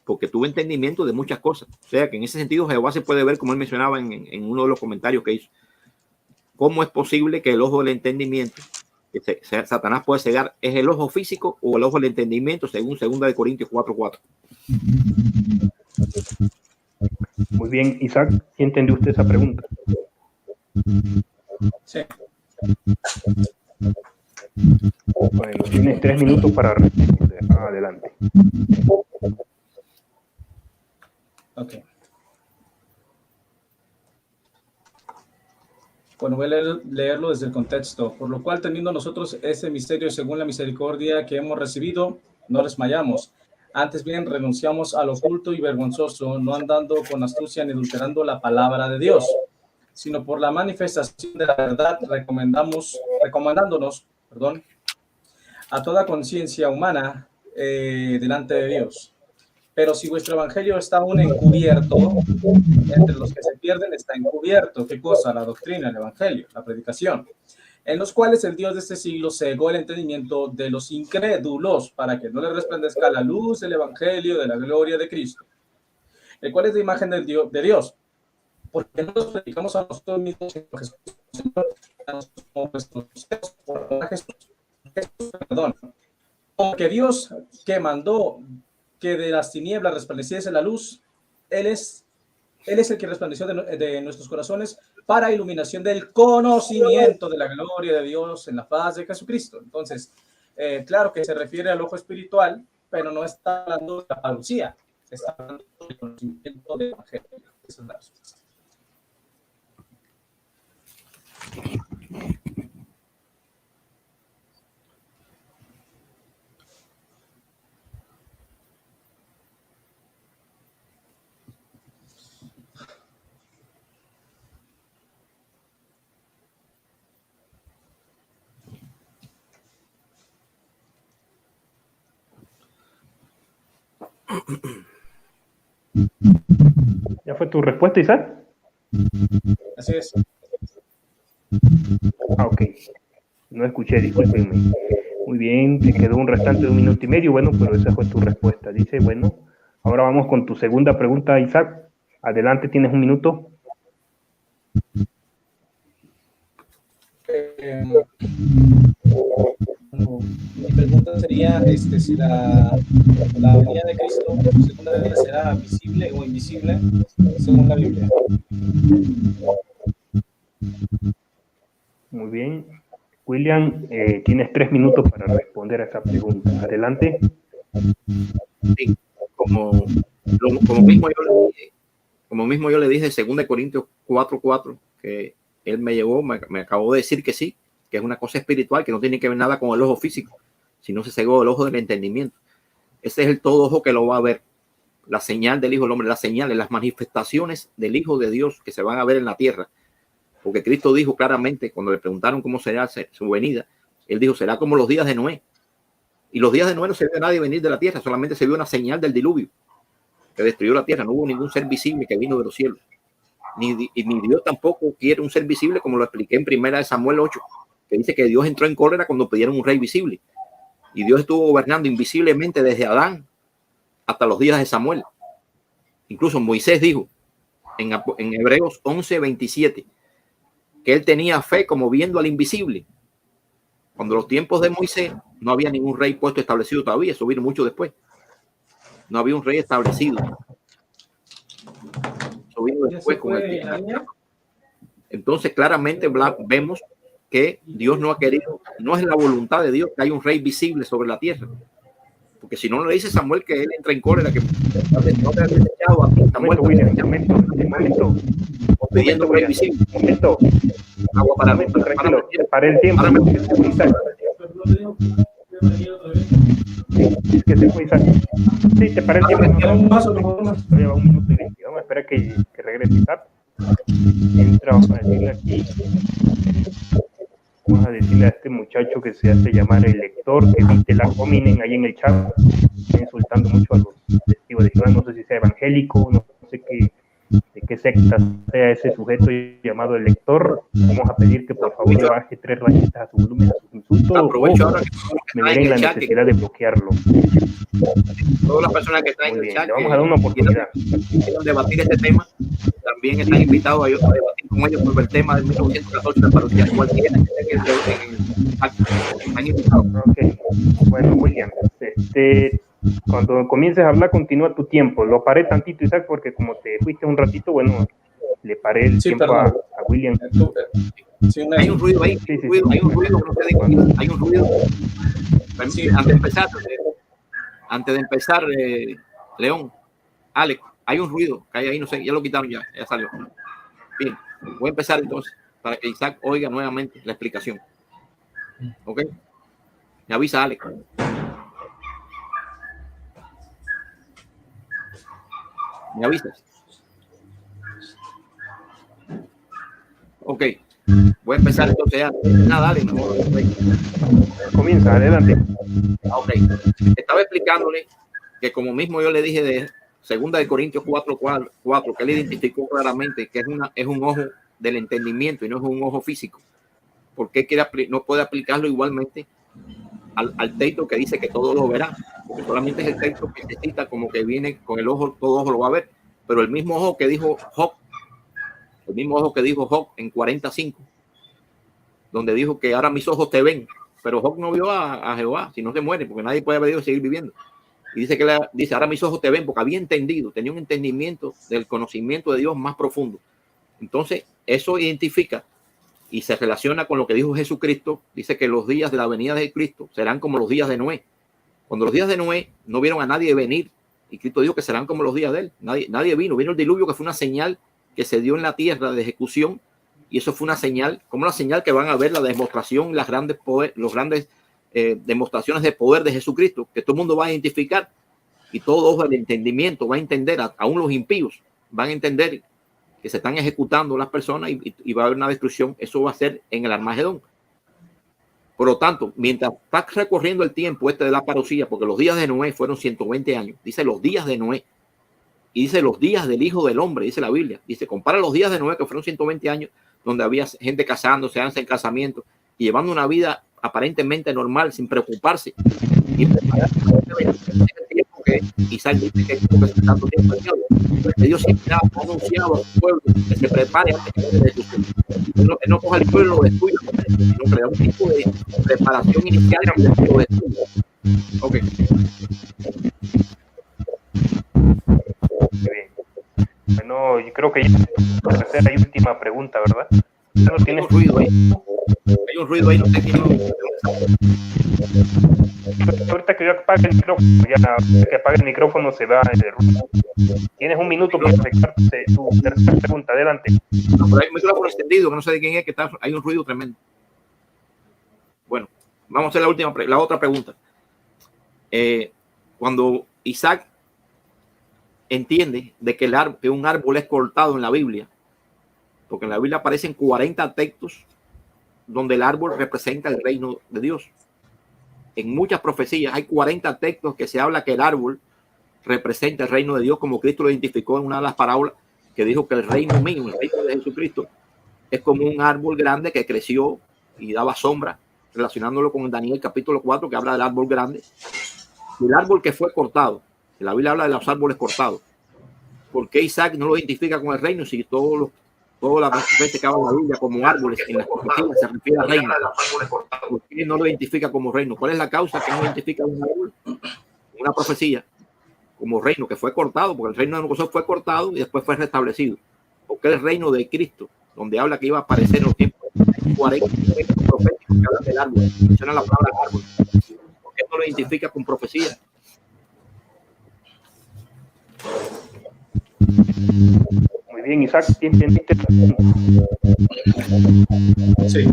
Speaker 3: porque tuve entendimiento de muchas cosas. O sea que en ese sentido Jehová se puede ver, como él mencionaba en uno de los comentarios que hizo. ¿Cómo es posible que el ojo del entendimiento que Satanás puede cegar es el ojo físico o el ojo del entendimiento, según 2 Corintios 4:4?
Speaker 1: Muy bien, Isaac, ¿sí entendió usted esa pregunta?
Speaker 4: Sí.
Speaker 1: Bueno, tienes 3 minutos para responder. Adelante.
Speaker 4: Ok. Bueno, voy a leerlo desde el contexto. Por lo cual, teniendo nosotros ese misterio según la misericordia que hemos recibido, no desmayamos. Antes bien, renunciamos a lo oculto y vergonzoso, no andando con astucia ni adulterando la palabra de Dios, sino por la manifestación de la verdad, recomendándonos a toda conciencia humana delante de Dios. Pero si vuestro evangelio está aún encubierto, entre los que se pierden está encubierto. ¿Qué cosa? La doctrina, el evangelio, la predicación, en los cuales el Dios de este siglo cegó el entendimiento de los incrédulos para que no les resplandezca la luz del evangelio de la gloria de Cristo, el cual es la imagen de Dios. Porque no nos predicamos a nosotros mismos, sino Jesús, como nuestros por Jesús. perdón, porque Dios que mandó que de las tinieblas resplandeciese la luz, Él es el que resplandeció de nuestros corazones para iluminación del conocimiento de la gloria de Dios en la faz de Jesucristo. Entonces, claro que se refiere al ojo espiritual, pero no está hablando de la parucía, está hablando del conocimiento del evangelio. Esa es la respuesta.
Speaker 1: ¿Ya fue tu respuesta, Isaac?
Speaker 4: Así es.
Speaker 1: Ok. No escuché, discúlpenme. Muy bien, te quedó un restante de 1 minuto y medio. Bueno, pero esa fue tu respuesta. Dice, bueno, ahora vamos con tu segunda pregunta, Isaac. Adelante, tienes 1 minuto.
Speaker 4: Mi pregunta sería si la venida de Cristo, su segunda venida, será visible o invisible según la Biblia.
Speaker 1: Muy bien. William, tienes 3 minutos para responder a esa pregunta. Adelante.
Speaker 3: Sí, como mismo yo le dije, 2 Corintios 4:4, que él me llevó, me acabó de decir que sí, que es una cosa espiritual, que no tiene que ver nada con el ojo físico, sino se cegó el ojo del entendimiento. Ese es el todo ojo que lo va a ver, la señal del Hijo del Hombre, las señales, las manifestaciones del Hijo de Dios que se van a ver en la tierra. Porque Cristo dijo claramente, cuando le preguntaron cómo será su venida, él dijo, será como los días de Noé. Y los días de Noé no se vio a nadie venir de la tierra, solamente se vio una señal del diluvio que destruyó la tierra. No hubo ningún ser visible que vino de los cielos. Ni Dios tampoco quiere un ser visible, como lo expliqué en 1 Samuel 8, que dice que Dios entró en cólera cuando pidieron un rey visible. Y Dios estuvo gobernando invisiblemente desde Adán hasta los días de Samuel. Incluso Moisés dijo en Hebreos 11:27 que él tenía fe como viendo al invisible. Cuando los tiempos de Moisés no había ningún rey puesto establecido todavía, eso vino mucho después. No había un rey establecido. Eso vino después con el tiempo. Entonces claramente vemos que Dios no ha querido, no es la voluntad de Dios que haya un rey visible sobre la tierra. Porque si no le dice Samuel que él entra en cólera, que no te has desechado a ti, Samuel,
Speaker 1: momento.
Speaker 3: pidiendo un rey visible.
Speaker 1: Momento.
Speaker 3: Agua para mí.
Speaker 1: Tranquilo, paré el tiempo. Es que se fue Isaac. Sí, te paré el tiempo.
Speaker 4: Lleva
Speaker 1: 1 minuto y 20. Vamos a esperar que regrese Isaac. Entra, vamos a decirle aquí. Vamos a decirle a este muchacho que se hace llamar el lector, que evite la hominen ahí en el chat. Está insultando mucho a los testigos de Jehová. No sé si sea evangélico, no sé de qué secta sea ese sujeto llamado el lector. Vamos a pedir que por favor le baje 3 rayitas a su volumen, a sus insultos.
Speaker 3: Aprovecho ahora
Speaker 1: me veré en la necesidad de bloquearlo.
Speaker 3: Todas las personas que están en el chat,
Speaker 1: le vamos a dar una oportunidad.
Speaker 3: Quieran debatir este tema, también están invitados a debatir con ellos sobre el tema del 1914 de parucía. Cualquiera que estén invitados.
Speaker 1: Okay. Bueno, William, cuando comiences a hablar, continúa tu tiempo. Lo paré tantito, Isaac, porque como te fuiste un ratito, bueno, le paré el tiempo a William.
Speaker 3: Hay un ruido ahí, hay un ruido, no sé de qué, hay un ruido. Sí, antes de empezar, León, Alex, hay un ruido que hay ahí, no sé, ya lo quitaron ya salió. Bien, voy a empezar entonces, para que Isaac oiga nuevamente la explicación. ¿Ok? Me avisa, Alex. ¿Me avisas? Ok. Voy a empezar entonces ya. Nada, dale.
Speaker 1: Comienza, adelante.
Speaker 3: Ok. Estaba explicándole que como mismo yo le dije de 2 Corintios 4:4, que él identificó claramente que es un ojo del entendimiento y no es un ojo físico. Porque no puede aplicarlo igualmente al texto que dice que todo lo verá, porque solamente es el texto que necesita como que viene con el ojo, todo ojo lo va a ver, pero el mismo ojo que dijo Job en 45, donde dijo que ahora mis ojos te ven, pero Job no vio a Jehová, si no se muere, porque nadie puede haber seguir viviendo. Y dice dice, ahora mis ojos te ven, porque había entendido, tenía un entendimiento del conocimiento de Dios más profundo. Entonces, eso identifica y se relaciona con lo que dijo Jesucristo. Dice que los días de la venida de Cristo serán como los días de Noé. Cuando los días de Noé no vieron a nadie venir, y Cristo dijo que serán como los días de él. Nadie vino el diluvio, que fue una señal que se dio en la tierra de ejecución, y eso fue una señal, como la señal que van a ver la demostración, los grandes demostraciones de poder de Jesucristo, que todo el mundo va a identificar, y todo ojo de entendimiento va a entender, aún los impíos van a entender que se están ejecutando las personas y va a haber una destrucción. Eso va a ser en el Armagedón. Por lo tanto, mientras está recorriendo el tiempo de la parucía, porque los días de Noé fueron 120 años, dice los días de Noé, y dice los días del Hijo del Hombre, dice la Biblia. Dice, compara los días de Noé, que fueron 120 años, donde había gente casándose, en casamiento, y llevando una vida aparentemente normal, sin preocuparse. Y prepararse para el tiempo que Isaac dice que es como que tanto tiempo de Dios. Dios siempre ha anunciado a su pueblo que se prepare antes que de Jesús. Él no coja el pueblo y lo destruya, sino que le da un tipo de preparación inicial y lo destruya. Ok.
Speaker 1: Bueno, yo creo que ya es la tercera y última pregunta, ¿verdad?
Speaker 3: ¿No tienes un ruido ahí? Hay un ruido ahí, no sé quién
Speaker 1: Ahorita que yo apague el micrófono, que apague el micrófono se va el ruido. Tienes un minuto para afectarte tu tercera pregunta, adelante.
Speaker 3: No, pero hay un micrófono extendido, que no sé de quién es, que hay un ruido tremendo. Bueno, vamos a hacer la otra pregunta. Cuando Isaac entiende de que un árbol es cortado en la Biblia, porque en la Biblia aparecen 40 textos donde el árbol representa el reino de Dios. En muchas profecías hay 40 textos que se habla que el árbol representa el reino de Dios, como Cristo lo identificó en una de las parábolas, que dijo que el reino mío, el reino de Jesucristo, es como un árbol grande que creció y daba sombra, relacionándolo con Daniel capítulo 4, que habla del árbol grande. El árbol que fue cortado, la Biblia habla de los árboles cortados. ¿Por qué Isaac no lo identifica con el reino si todas las veces que habla la Biblia como árboles en las profecías se refiere al reino? ¿Por qué no lo identifica como reino? ¿Cuál es la causa que no identifica un árbol, una profecía, como reino que fue cortado? Porque el reino de nosotros fue cortado y después fue restablecido. Porque el reino de Cristo, donde habla que iba a aparecer en los tiempos 40 proféticos que hablan del árbol, mencionan la palabra árbol. ¿Por qué no lo identifica con profecía?
Speaker 1: Muy bien, Isaac, ¿entendiste?
Speaker 4: Sí.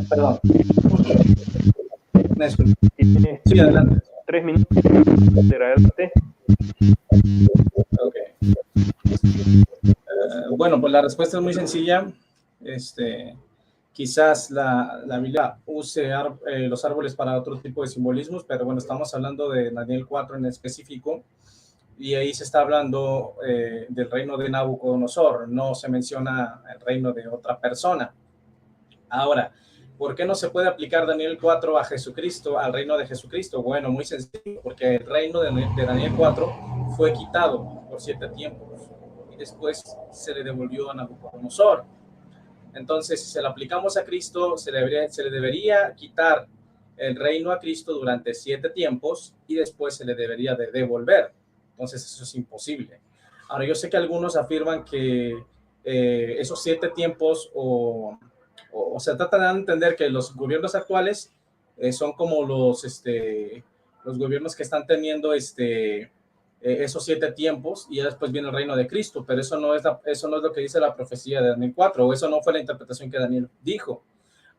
Speaker 4: Perdón. Sí, adelante.
Speaker 1: 3 minutos. Adelante.
Speaker 4: Okay. Bueno, pues la respuesta es muy sencilla. Quizás la Biblia use los árboles para otro tipo de simbolismos, pero bueno, estamos hablando de Daniel 4 en específico, y ahí se está hablando del reino de Nabucodonosor, no se menciona el reino de otra persona. Ahora, ¿por qué no se puede aplicar Daniel 4 a Jesucristo, al reino de Jesucristo? Bueno, muy sencillo, porque el reino de Daniel 4 fue quitado por 7 tiempos y después se le devolvió a Nabucodonosor. Entonces, si se lo aplicamos a Cristo, se le debería quitar el reino a Cristo durante 7 tiempos y después se le debería de devolver. Entonces, eso es imposible. Ahora, yo sé que algunos afirman que esos 7 tiempos o se trata de entender que los gobiernos actuales son como los gobiernos que están teniendo esos 7 tiempos y después viene el reino de Cristo, pero eso no es lo que dice la profecía de Daniel 4, o eso no fue la interpretación que Daniel dijo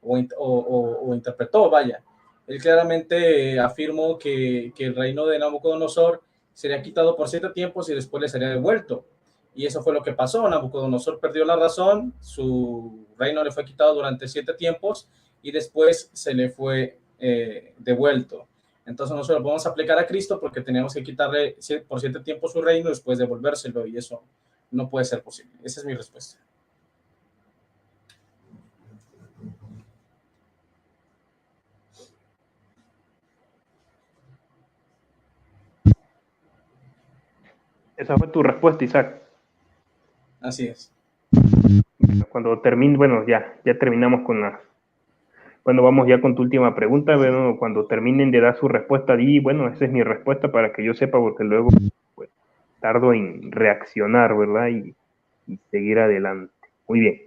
Speaker 4: o interpretó, vaya. Él claramente afirmó que el reino de Nabucodonosor sería quitado por 7 tiempos y después le sería devuelto. Y eso fue lo que pasó. Nabucodonosor perdió la razón, su reino le fue quitado durante 7 tiempos y después se le fue devuelto. Entonces no se lo podemos aplicar a Cristo porque tenemos que quitarle por 7 tiempos su reino y después devolvérselo, y eso no puede ser posible. Esa es mi respuesta.
Speaker 1: Esa fue tu respuesta, Isaac.
Speaker 4: Así es.
Speaker 1: Cuando termine, bueno, ya terminamos con Bueno, vamos ya con tu última pregunta. Bueno, cuando terminen de dar su respuesta, di, bueno, esa es mi respuesta para que yo sepa, porque luego pues, tardo en reaccionar, ¿verdad? Y seguir adelante. Muy bien.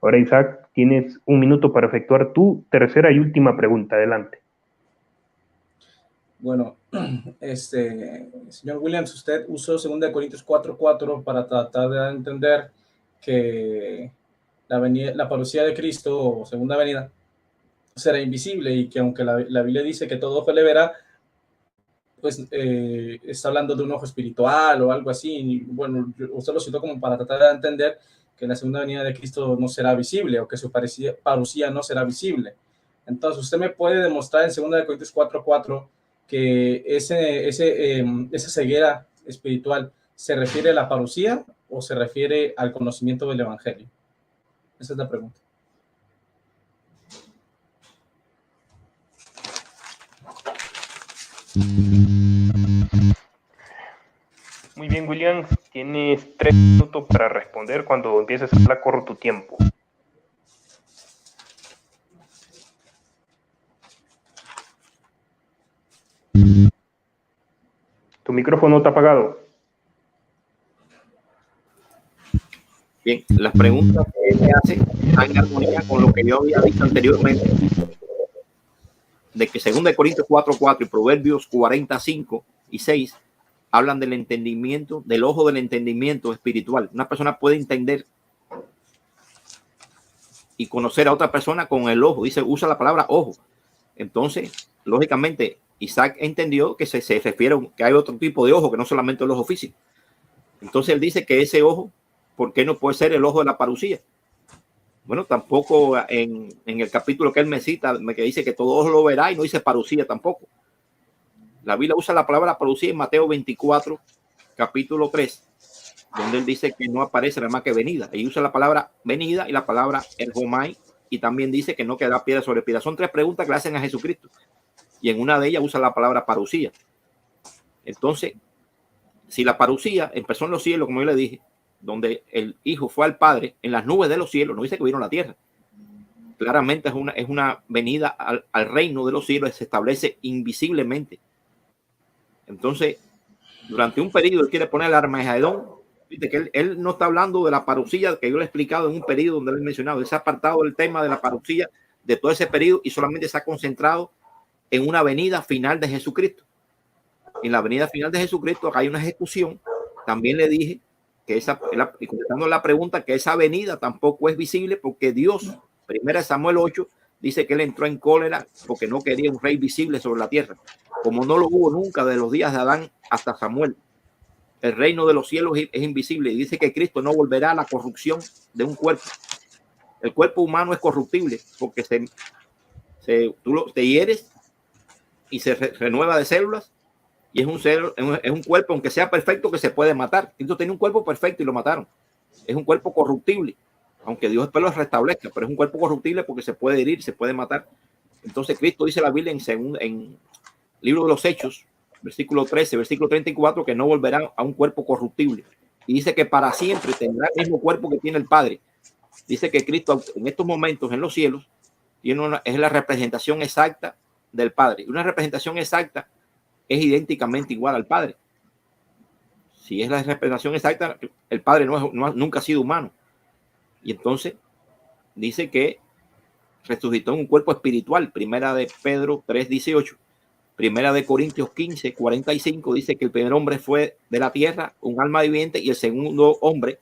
Speaker 1: Ahora, Isaac, tienes 1 minuto para efectuar tu tercera y última pregunta. Adelante.
Speaker 4: Bueno, señor Williams, usted usó 2 Corintios 4:4 para tratar de entender que la parucía de Cristo o segunda venida será invisible y que aunque la Biblia dice que todo ojo le verá, pues está hablando de un ojo espiritual o algo así. Y, bueno, usted lo citó como para tratar de entender que la segunda venida de Cristo no será visible o que su parucía no será visible. Entonces, usted me puede demostrar en 2 Corintios 4:4 que esa ceguera espiritual se refiere a la parucía o se refiere al conocimiento del evangelio. Esa es la pregunta.
Speaker 1: Muy bien, William, tienes 3 minutos para responder. Cuando empieces a hablar, corro tu tiempo. Tu micrófono está apagado.
Speaker 3: Bien, las preguntas que me hace están en armonía con lo que yo había dicho anteriormente, de que 2 Corintios 4:4 y Proverbios 45 y 6 hablan del entendimiento, del ojo del entendimiento espiritual. Una persona puede entender y conocer a otra persona con el ojo. Dice, usa la palabra ojo. Entonces, lógicamente, Isaac entendió que se refiere a que hay otro tipo de ojo, que no solamente el ojo físico. Entonces, él dice que ese ojo, ¿por qué no puede ser el ojo de la parucía? Bueno, tampoco en el capítulo que él me cita, que dice que todo ojo lo verá y no dice parucía tampoco. La Biblia usa la palabra parucía en Mateo 24, capítulo 3, donde él dice que no aparece nada más que venida. Y usa la palabra venida y la palabra ergomai, y también dice que no queda piedra sobre piedra. Son 3 preguntas que le hacen a Jesucristo. Y en una de ellas usa la palabra parucía. Entonces, si la parucía empezó en los cielos, como yo le dije, donde el Hijo fue al Padre en las nubes de los cielos, no dice que vino a la tierra. Claramente es una venida al reino de los cielos, se establece invisiblemente. Entonces, durante un periodo, él quiere poner el Armagedón. Viste que él no está hablando de la parucía que yo le he explicado en un periodo donde él ha mencionado. Él se ha apartado del tema de la parucía de todo ese periodo y solamente se ha concentrado en una venida final de Jesucristo. En la venida final de Jesucristo acá hay una ejecución. También le dije que y contestando la pregunta, que esa venida tampoco es visible porque Dios, 1 Samuel 8, dice que él entró en cólera porque no quería un rey visible sobre la tierra, como no lo hubo nunca de los días de Adán hasta Samuel. El reino de los cielos es invisible y dice que Cristo no volverá a la corrupción de un cuerpo. El cuerpo humano es corruptible porque tú te hieres y se renueva de células y es un cuerpo, aunque sea perfecto, que se puede matar. Cristo tenía un cuerpo perfecto y lo mataron. Es un cuerpo corruptible, aunque Dios después lo restablezca, pero es un cuerpo corruptible porque se puede herir, se puede matar. Entonces Cristo dice la Biblia en libro de los Hechos, versículo 13, versículo 34, que no volverá a un cuerpo corruptible. Y dice que para siempre tendrá el mismo cuerpo que tiene el Padre. Dice que Cristo en estos momentos en los cielos es la representación exacta del Padre. Y una representación exacta es idénticamente igual al Padre. Si es la representación exacta, el Padre nunca ha sido humano. Y entonces dice que resucitó en un cuerpo espiritual. Primera de Pedro 3:18. Primera de Corintios 15:45 dice que el primer hombre fue de la tierra, un alma viviente, y el segundo hombre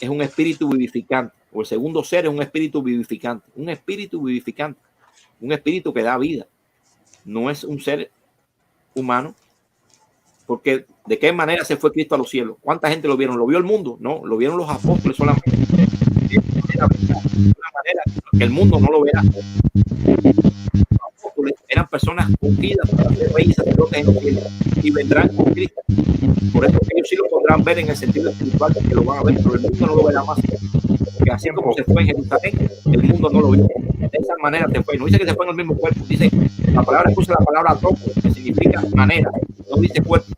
Speaker 3: es un espíritu vivificante, o el segundo ser es un espíritu vivificante, un espíritu que da vida. No es un ser humano, porque ¿de qué manera se fue Cristo a los cielos? ¿Cuánta gente lo vieron? ¿Lo vio el mundo? No, lo vieron los apóstoles solamente. De una manera que el mundo no lo verá. Eran personas ungidas para ser reyes y sacerdotes en los cielos y vendrán con Cristo. Por eso ellos sí lo podrán ver en el sentido espiritual, que lo van a ver, pero el mundo no lo verá más. Porque así como se fue en Jerusalén, el mundo no lo vio. De esa manera se fue. No dice que se fue en el mismo cuerpo, dice la palabra, usa la palabra tropo, que significa manera, no dice cuerpo.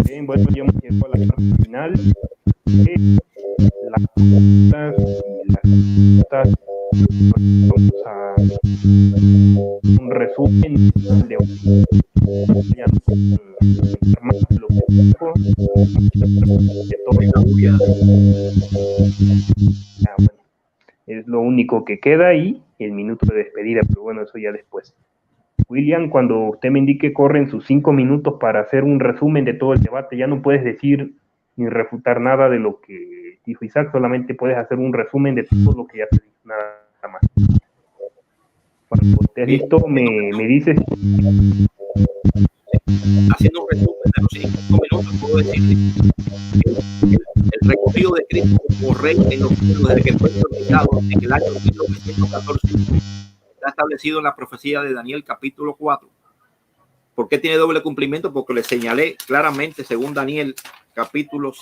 Speaker 1: Bien, bueno, ya hemos llegado a la parte final. Las preguntas Vamos a un resumen de ya más lo que dijo, de todo. Bueno, es lo único que queda y el minuto de despedida, pero bueno, eso ya después. William, cuando usted me indique corren sus 5 minutos para hacer un resumen de todo el debate, ya no puedes decir ni refutar nada de lo que dijo Isaac, solamente puedes hacer un resumen de todo lo que ya se dijo, nada más. Cuando estés listo, me dices.
Speaker 3: Haciendo un resumen de los 5 minutos, puedo decirle que el recorrido de Cristo como rey en los cielos desde que fue glorificado en el año 1914 está establecido en la profecía de Daniel capítulo 4. ¿Por qué tiene doble cumplimiento? Porque le señalé claramente, según Daniel capítulo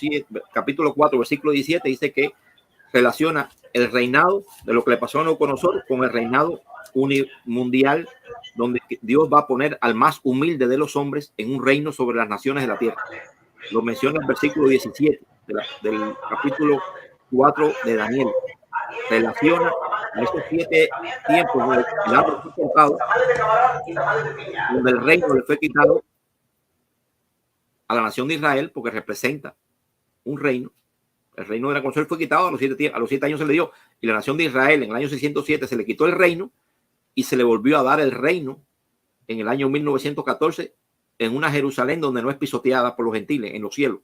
Speaker 3: 4, versículo 17, dice que relaciona el reinado de lo que le pasó a Nabucodonosor con el reinado mundial, donde Dios va a poner al más humilde de los hombres en un reino sobre las naciones de la tierra. Lo menciona el versículo 17 del capítulo 4 de Daniel. Relaciona en esos 7 tiempos donde el árbol fue cortado, donde el reino le fue quitado a la nación de Israel, porque representa un reino. El reino de Nabucodonosor fue quitado, a los 7 años se le dio, y la nación de Israel en el año 607 se le quitó el reino y se le volvió a dar el reino en el año 1914 en una Jerusalén donde no es pisoteada por los gentiles, en los cielos.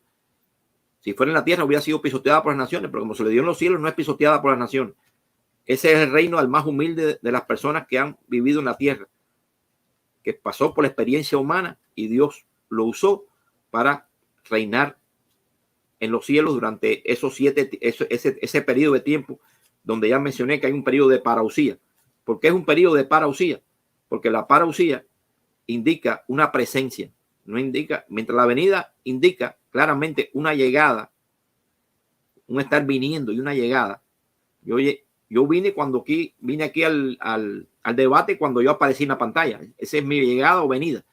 Speaker 3: Si fuera en la tierra hubiera sido pisoteada por las naciones, pero como se le dio en los cielos no es pisoteada por las naciones. Ese es el reino al más humilde de las personas que han vivido en la tierra, que pasó por la experiencia humana y Dios lo usó para reinar en los cielos durante ese periodo de tiempo donde ya mencioné que hay un periodo de parausía. ¿Por qué es un periodo de parausía? Porque la parausía indica una presencia, no indica, mientras la venida indica claramente una llegada, un estar viniendo y una llegada. Yo vine aquí al debate cuando yo aparecí en la pantalla. Esa es mi llegada o venida.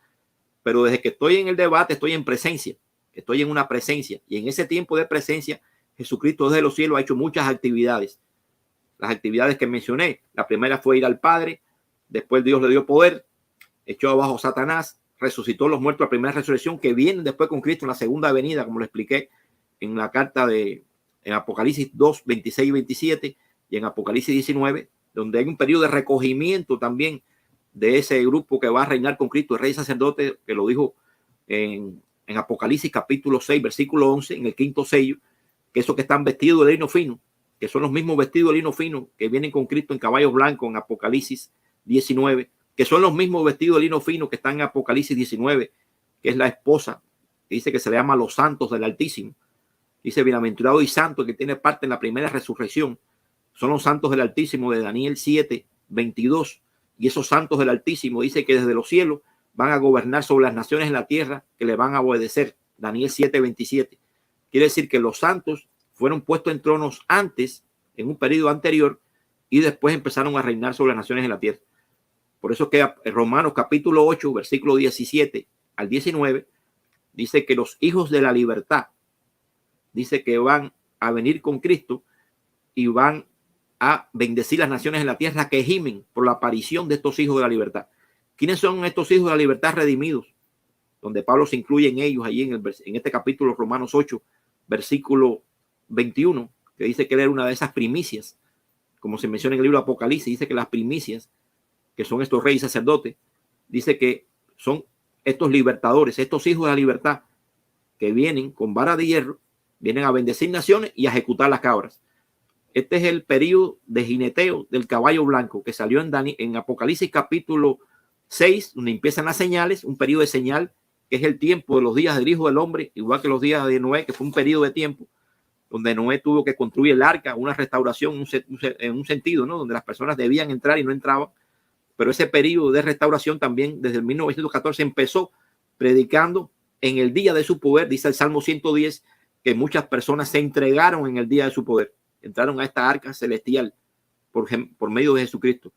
Speaker 3: Pero desde que estoy en el debate estoy en presencia, estoy en una presencia. Y en ese tiempo de presencia, Jesucristo desde los cielos ha hecho muchas actividades. Las actividades que mencioné, la primera fue ir al Padre, después Dios le dio poder, echó abajo a Satanás, resucitó a los muertos, la primera resurrección, que viene después con Cristo en la segunda venida, como lo expliqué en la carta en Apocalipsis 2, 26 y 27, y en Apocalipsis 19, donde hay un periodo de recogimiento también de ese grupo que va a reinar con Cristo, el rey sacerdote, que lo dijo en Apocalipsis capítulo 6, versículo 11, en el 5º sello, que esos que están vestidos de lino fino, que son los mismos vestidos de lino fino que vienen con Cristo en caballos blancos en Apocalipsis 19, que son los mismos vestidos de lino fino que están en Apocalipsis 19, que es la esposa, que dice que se le llama los santos del Altísimo. Dice, bienaventurado y santo, que tiene parte en la primera resurrección. Son los santos del Altísimo de Daniel 7, 22. Y esos santos del Altísimo dice que desde los cielos van a gobernar sobre las naciones en la tierra que le van a obedecer. Daniel 7, 27. Quiere decir que los santos fueron puestos en tronos antes, en un periodo anterior, y después empezaron a reinar sobre las naciones en la tierra. Por eso que Romanos capítulo 8, versículo 17 al 19, dice que los hijos de la libertad, dice que van a venir con Cristo y van a bendecir las naciones en la tierra que gimen por la aparición de estos hijos de la libertad. ¿Quiénes son estos hijos de la libertad redimidos? Donde Pablo se incluye en ellos, allí en este capítulo Romanos 8, versículo 21, que dice que él era una de esas primicias, como se menciona en el libro de Apocalipsis, dice que las primicias, que son estos reyes sacerdotes, dice que son estos libertadores, estos hijos de la libertad, que vienen con vara de hierro, vienen a bendecir naciones y a ejecutar las cabras. Este es el periodo de jineteo del caballo blanco que salió en Apocalipsis capítulo 6, donde empiezan las señales, un periodo de señal, que es el tiempo de los días del Hijo del Hombre, igual que los días de Noé, que fue un periodo de tiempo donde Noé tuvo que construir el arca, una restauración en un sentido, ¿no? Donde las personas debían entrar y no entraban. Pero ese periodo de restauración también desde el 1914 empezó predicando en el día de su poder. Dice el Salmo 110 que muchas personas se entregaron en el día de su poder, entraron a esta arca celestial por medio de Jesucristo.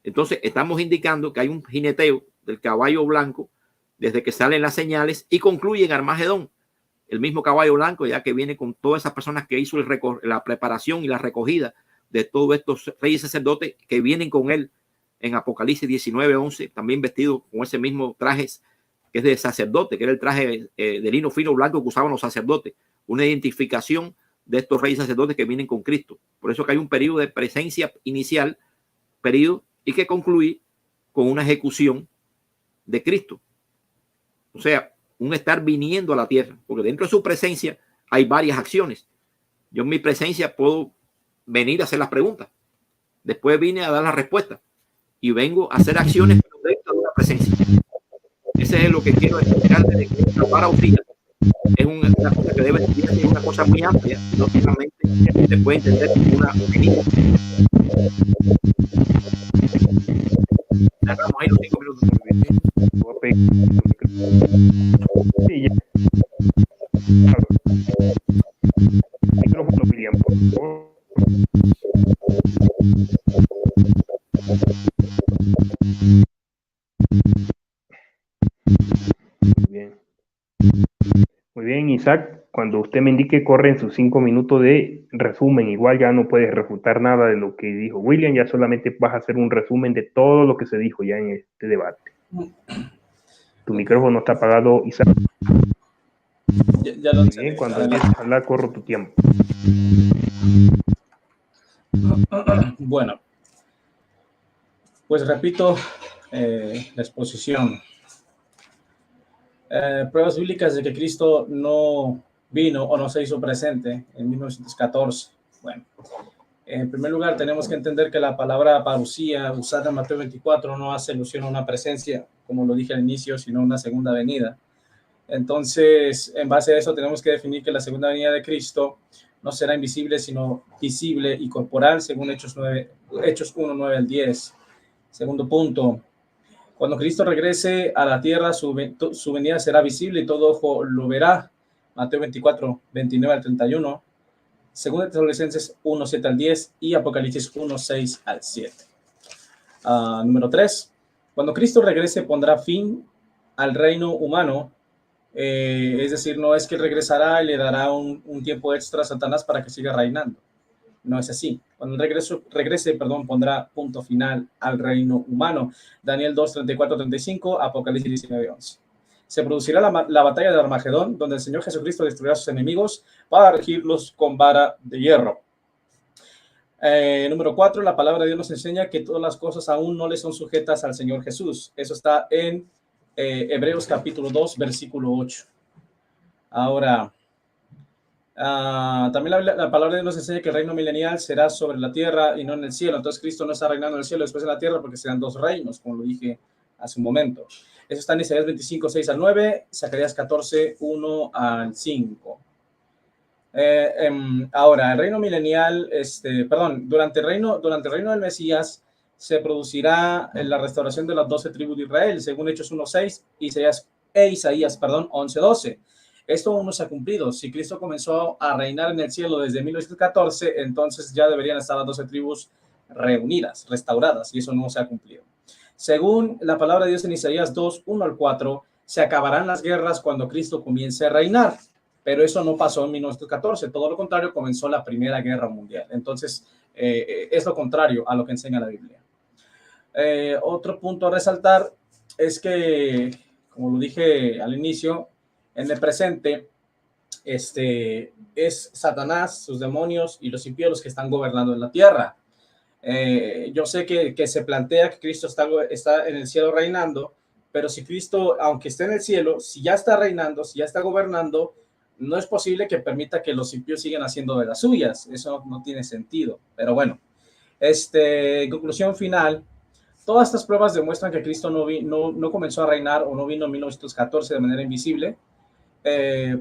Speaker 3: Entonces estamos indicando que hay un jineteo del caballo blanco desde que salen las señales y concluye en Armagedón. El mismo caballo blanco, ya que viene con todas esas personas que hizo la preparación y la recogida de todos estos reyes sacerdotes que vienen con él en Apocalipsis 19:11, también vestidos con ese mismo traje que es de sacerdote, que era el traje de lino fino blanco que usaban los sacerdotes, una identificación de estos reyes sacerdotes que vienen con Cristo. Por eso que hay un periodo de presencia inicial, periodo, y que concluye con una ejecución de Cristo. O sea, un estar viniendo a la tierra, porque dentro de su presencia hay varias acciones. Yo en mi presencia puedo venir a hacer las preguntas. Después vine a dar las respuestas y vengo a hacer acciones dentro de una presencia. Ese es lo que quiero explicar desde la parausia. Es una cosa que debe ser una cosa muy amplia. No solamente se puede entender como una opinión. Cerramos ahí los 5 minutos.
Speaker 1: Sí, ya. Micrófono, William, por favor. Muy bien. Muy bien, Isaac. Cuando usted me indique, corren sus 5 minutos de resumen. Igual ya no puedes refutar nada de lo que dijo William, ya solamente vas a hacer un resumen de todo lo que se dijo ya en este debate. Tu micrófono está apagado, Isaac.
Speaker 4: Ya lo
Speaker 1: Muy bien, cuando empieces a hablar, corro tu tiempo.
Speaker 4: Bueno, pues repito la exposición. Pruebas bíblicas de que Cristo no vino o no se hizo presente en 1914. Bueno, en primer lugar tenemos que entender que la palabra parusía usada en Mateo 24 no hace alusión a una presencia, como lo dije al inicio, sino a una segunda venida. Entonces, en base a eso tenemos que definir que la segunda venida de Cristo no será invisible, sino visible y corporal, según Hechos 1, 9 al 10. Segundo punto, cuando Cristo regrese a la tierra, su venida será visible y todo ojo lo verá. Mateo 24, 29 al 31. Según Tesalonicenses 1, 7 al 10 y Apocalipsis 1, 6 al 7. Número 3. Cuando Cristo regrese pondrá fin al reino humano. Es decir, no es que regresará y le dará un tiempo extra a Satanás para que siga reinando. No es así. Cuando regrese, pondrá punto final al reino humano. Daniel 2, 34, 35, Apocalipsis 19, 11. Se producirá la batalla de Armagedón, donde el Señor Jesucristo destruirá a sus enemigos para regirlos con vara de hierro. Número 4, la palabra de Dios nos enseña que todas las cosas aún no le son sujetas al Señor Jesús. Eso está en Hebreos capítulo 2, versículo 8. Ahora, también la palabra de Dios nos enseña que el reino milenial será sobre la tierra y no en el cielo. Entonces Cristo no está reinando en el cielo después en la tierra porque serán dos reinos, como lo dije hace un momento. Eso está en Isaías 25, 6 al 9, Zacarías 14, 1 al 5. Ahora, el reino milenial, durante el reino del Mesías se producirá la restauración de las 12 tribus de Israel, según Hechos 1:6 Isaías 11:12. Esto aún no se ha cumplido. Si Cristo comenzó a reinar en el cielo desde 1914, entonces ya deberían estar las 12 tribus reunidas, restauradas, y eso no se ha cumplido. Según la palabra de Dios en Isaías 2, 1 al 4, se acabarán las guerras cuando Cristo comience a reinar. Pero eso no pasó en 1914, todo lo contrario, comenzó la Primera Guerra Mundial. Entonces, es lo contrario a lo que enseña la Biblia. Otro punto a resaltar es que, como lo dije al inicio, en el presente, es Satanás, sus demonios y los impíos los que están gobernando en la tierra. Yo sé que se plantea que Cristo está en el cielo reinando, pero si Cristo, aunque esté en el cielo, si ya está reinando, si ya está gobernando, no es posible que permita que los impíos sigan haciendo de las suyas. Eso no tiene sentido. Pero bueno, en conclusión final, todas estas pruebas demuestran que Cristo no comenzó a reinar o no vino en 1914 de manera invisible,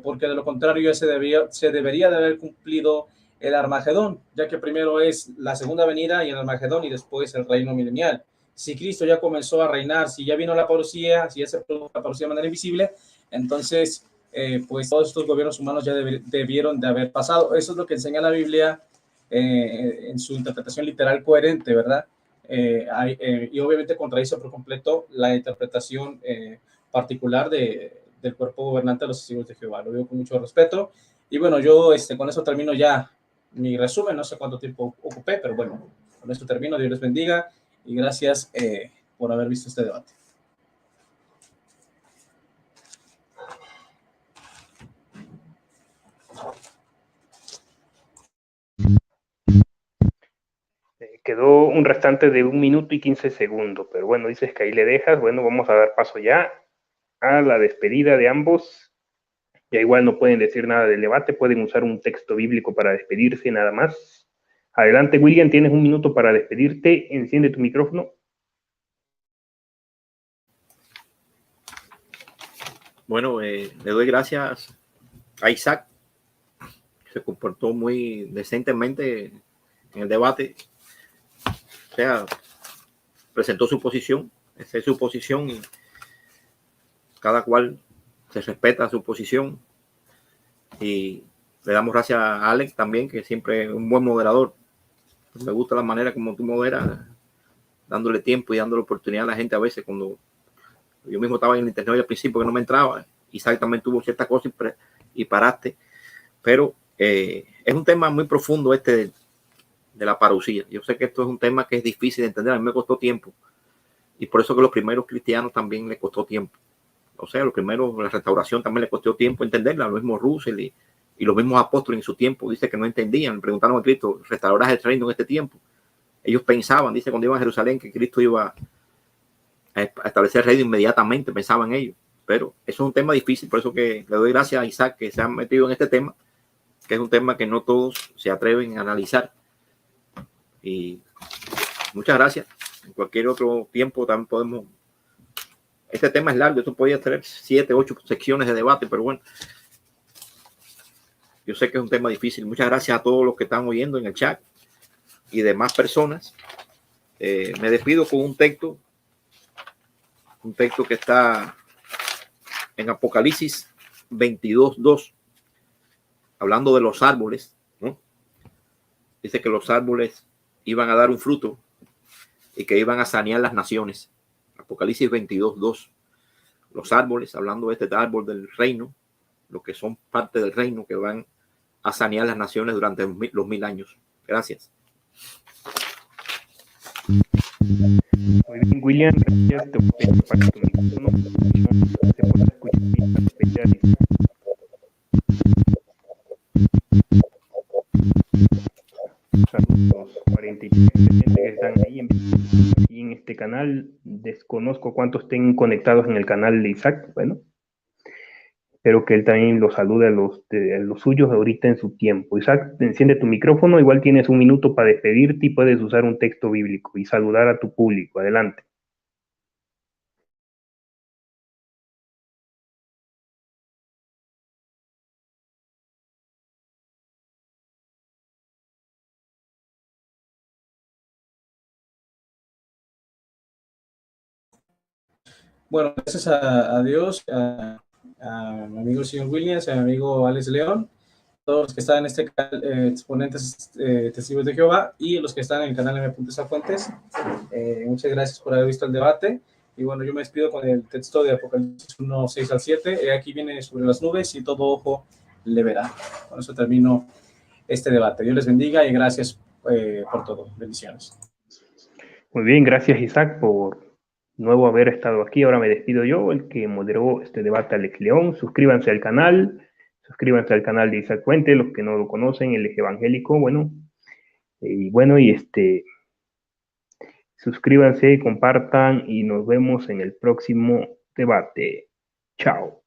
Speaker 4: porque de lo contrario se debería de haber cumplido el Armagedón, ya que primero es la segunda venida y el Armagedón y después el reino milenial. Si Cristo ya comenzó a reinar, si ya vino la parucía, si ya se produjo la parucía de manera invisible, entonces pues todos estos gobiernos humanos ya debieron de haber pasado. Eso es lo que enseña la Biblia en su interpretación literal coherente, ¿verdad? Y obviamente contradice por completo la interpretación particular del cuerpo gobernante de los testigos de Jehová. Lo digo con mucho respeto. Y bueno, yo con eso termino ya mi resumen. No sé cuánto tiempo ocupé, pero bueno, con esto termino. Dios les bendiga y gracias por haber visto este debate.
Speaker 1: Quedó un restante de 1 minuto y 15 segundos, pero bueno, dices que ahí le dejas. Bueno, vamos a dar paso ya a la despedida de ambos. Ya igual no pueden decir nada del debate, pueden usar un texto bíblico para despedirse nada más. Adelante, William, tienes 1 minuto para despedirte. Enciende tu micrófono.
Speaker 3: Bueno, le doy gracias a Isaac, que se comportó muy decentemente en el debate. O sea, presentó su posición, esa es su posición y cada cual se respeta su posición. Y le damos gracias a Alex también, que siempre es un buen moderador. Me gusta la manera como tú moderas, dándole tiempo y dándole oportunidad a la gente a veces. Cuando yo mismo estaba en el internet al principio que no me entraba, Isaac también tuvo ciertas cosas y paraste. Pero es un tema muy profundo este de la parucía. Yo sé que esto es un tema que es difícil de entender, a mí me costó tiempo. Y por eso que los primeros cristianos también les costó tiempo. O sea, los primeros, la restauración también les costó tiempo entenderla. Lo mismo Russell y los mismos apóstoles en su tiempo, dice que no entendían. Le preguntaron a Cristo, ¿restaurarás el reino en este tiempo? Ellos pensaban, dice cuando iban a Jerusalén, que Cristo iba a establecer el reino inmediatamente, pensaban ellos. Pero eso es un tema difícil, por eso que le doy gracias a Isaac que se ha metido en este tema, que es un tema que no todos se atreven a analizar. Y muchas gracias. En cualquier otro tiempo también podemos. Este tema es largo, esto podría tener 7, 8 secciones de debate, pero bueno, yo sé que es un tema difícil. Muchas gracias a todos los que están oyendo en el chat y demás personas. Me despido con un texto que está en Apocalipsis 22:2, hablando de los árboles, ¿no? Dice que los árboles iban a dar un fruto y que iban a sanear las naciones. Apocalipsis 22:2. Los árboles, hablando de este árbol del reino, los que son parte del reino, que van a sanear las naciones durante los 1000 años. Gracias.
Speaker 1: Muy bien, William, gracias. Te voy a pedir para tu micrófono. Se puede escuchar bien las especiales. Saludos, 43 que están ahí en este canal. Desconozco cuántos estén conectados en el canal de Isaac. Bueno, espero que él también los salude a los suyos ahorita en su tiempo. Isaac, enciende tu micrófono. Igual tienes 1 minuto para despedirte y puedes usar un texto bíblico y saludar a tu público. Adelante.
Speaker 4: Bueno, gracias a Dios, a mi amigo el señor Williams, a mi amigo Alex León, todos los que están en este canal, exponentes testigos de Jehová, y los que están en el canal M. Fuentes. Muchas gracias por haber visto el debate. Y bueno, yo me despido con el texto de Apocalipsis 1, 6 al 7. Aquí viene sobre las nubes y todo ojo le verá. Con eso termino este debate. Dios les bendiga y gracias por todo. Bendiciones.
Speaker 1: Muy bien, gracias Isaac por nuevo haber estado aquí. Ahora me despido yo, el que moderó este debate, Alex León. Suscríbanse al canal de Isaac Fuente, los que no lo conocen, el eje evangélico, bueno, suscríbanse, compartan y nos vemos en el próximo debate. Chao.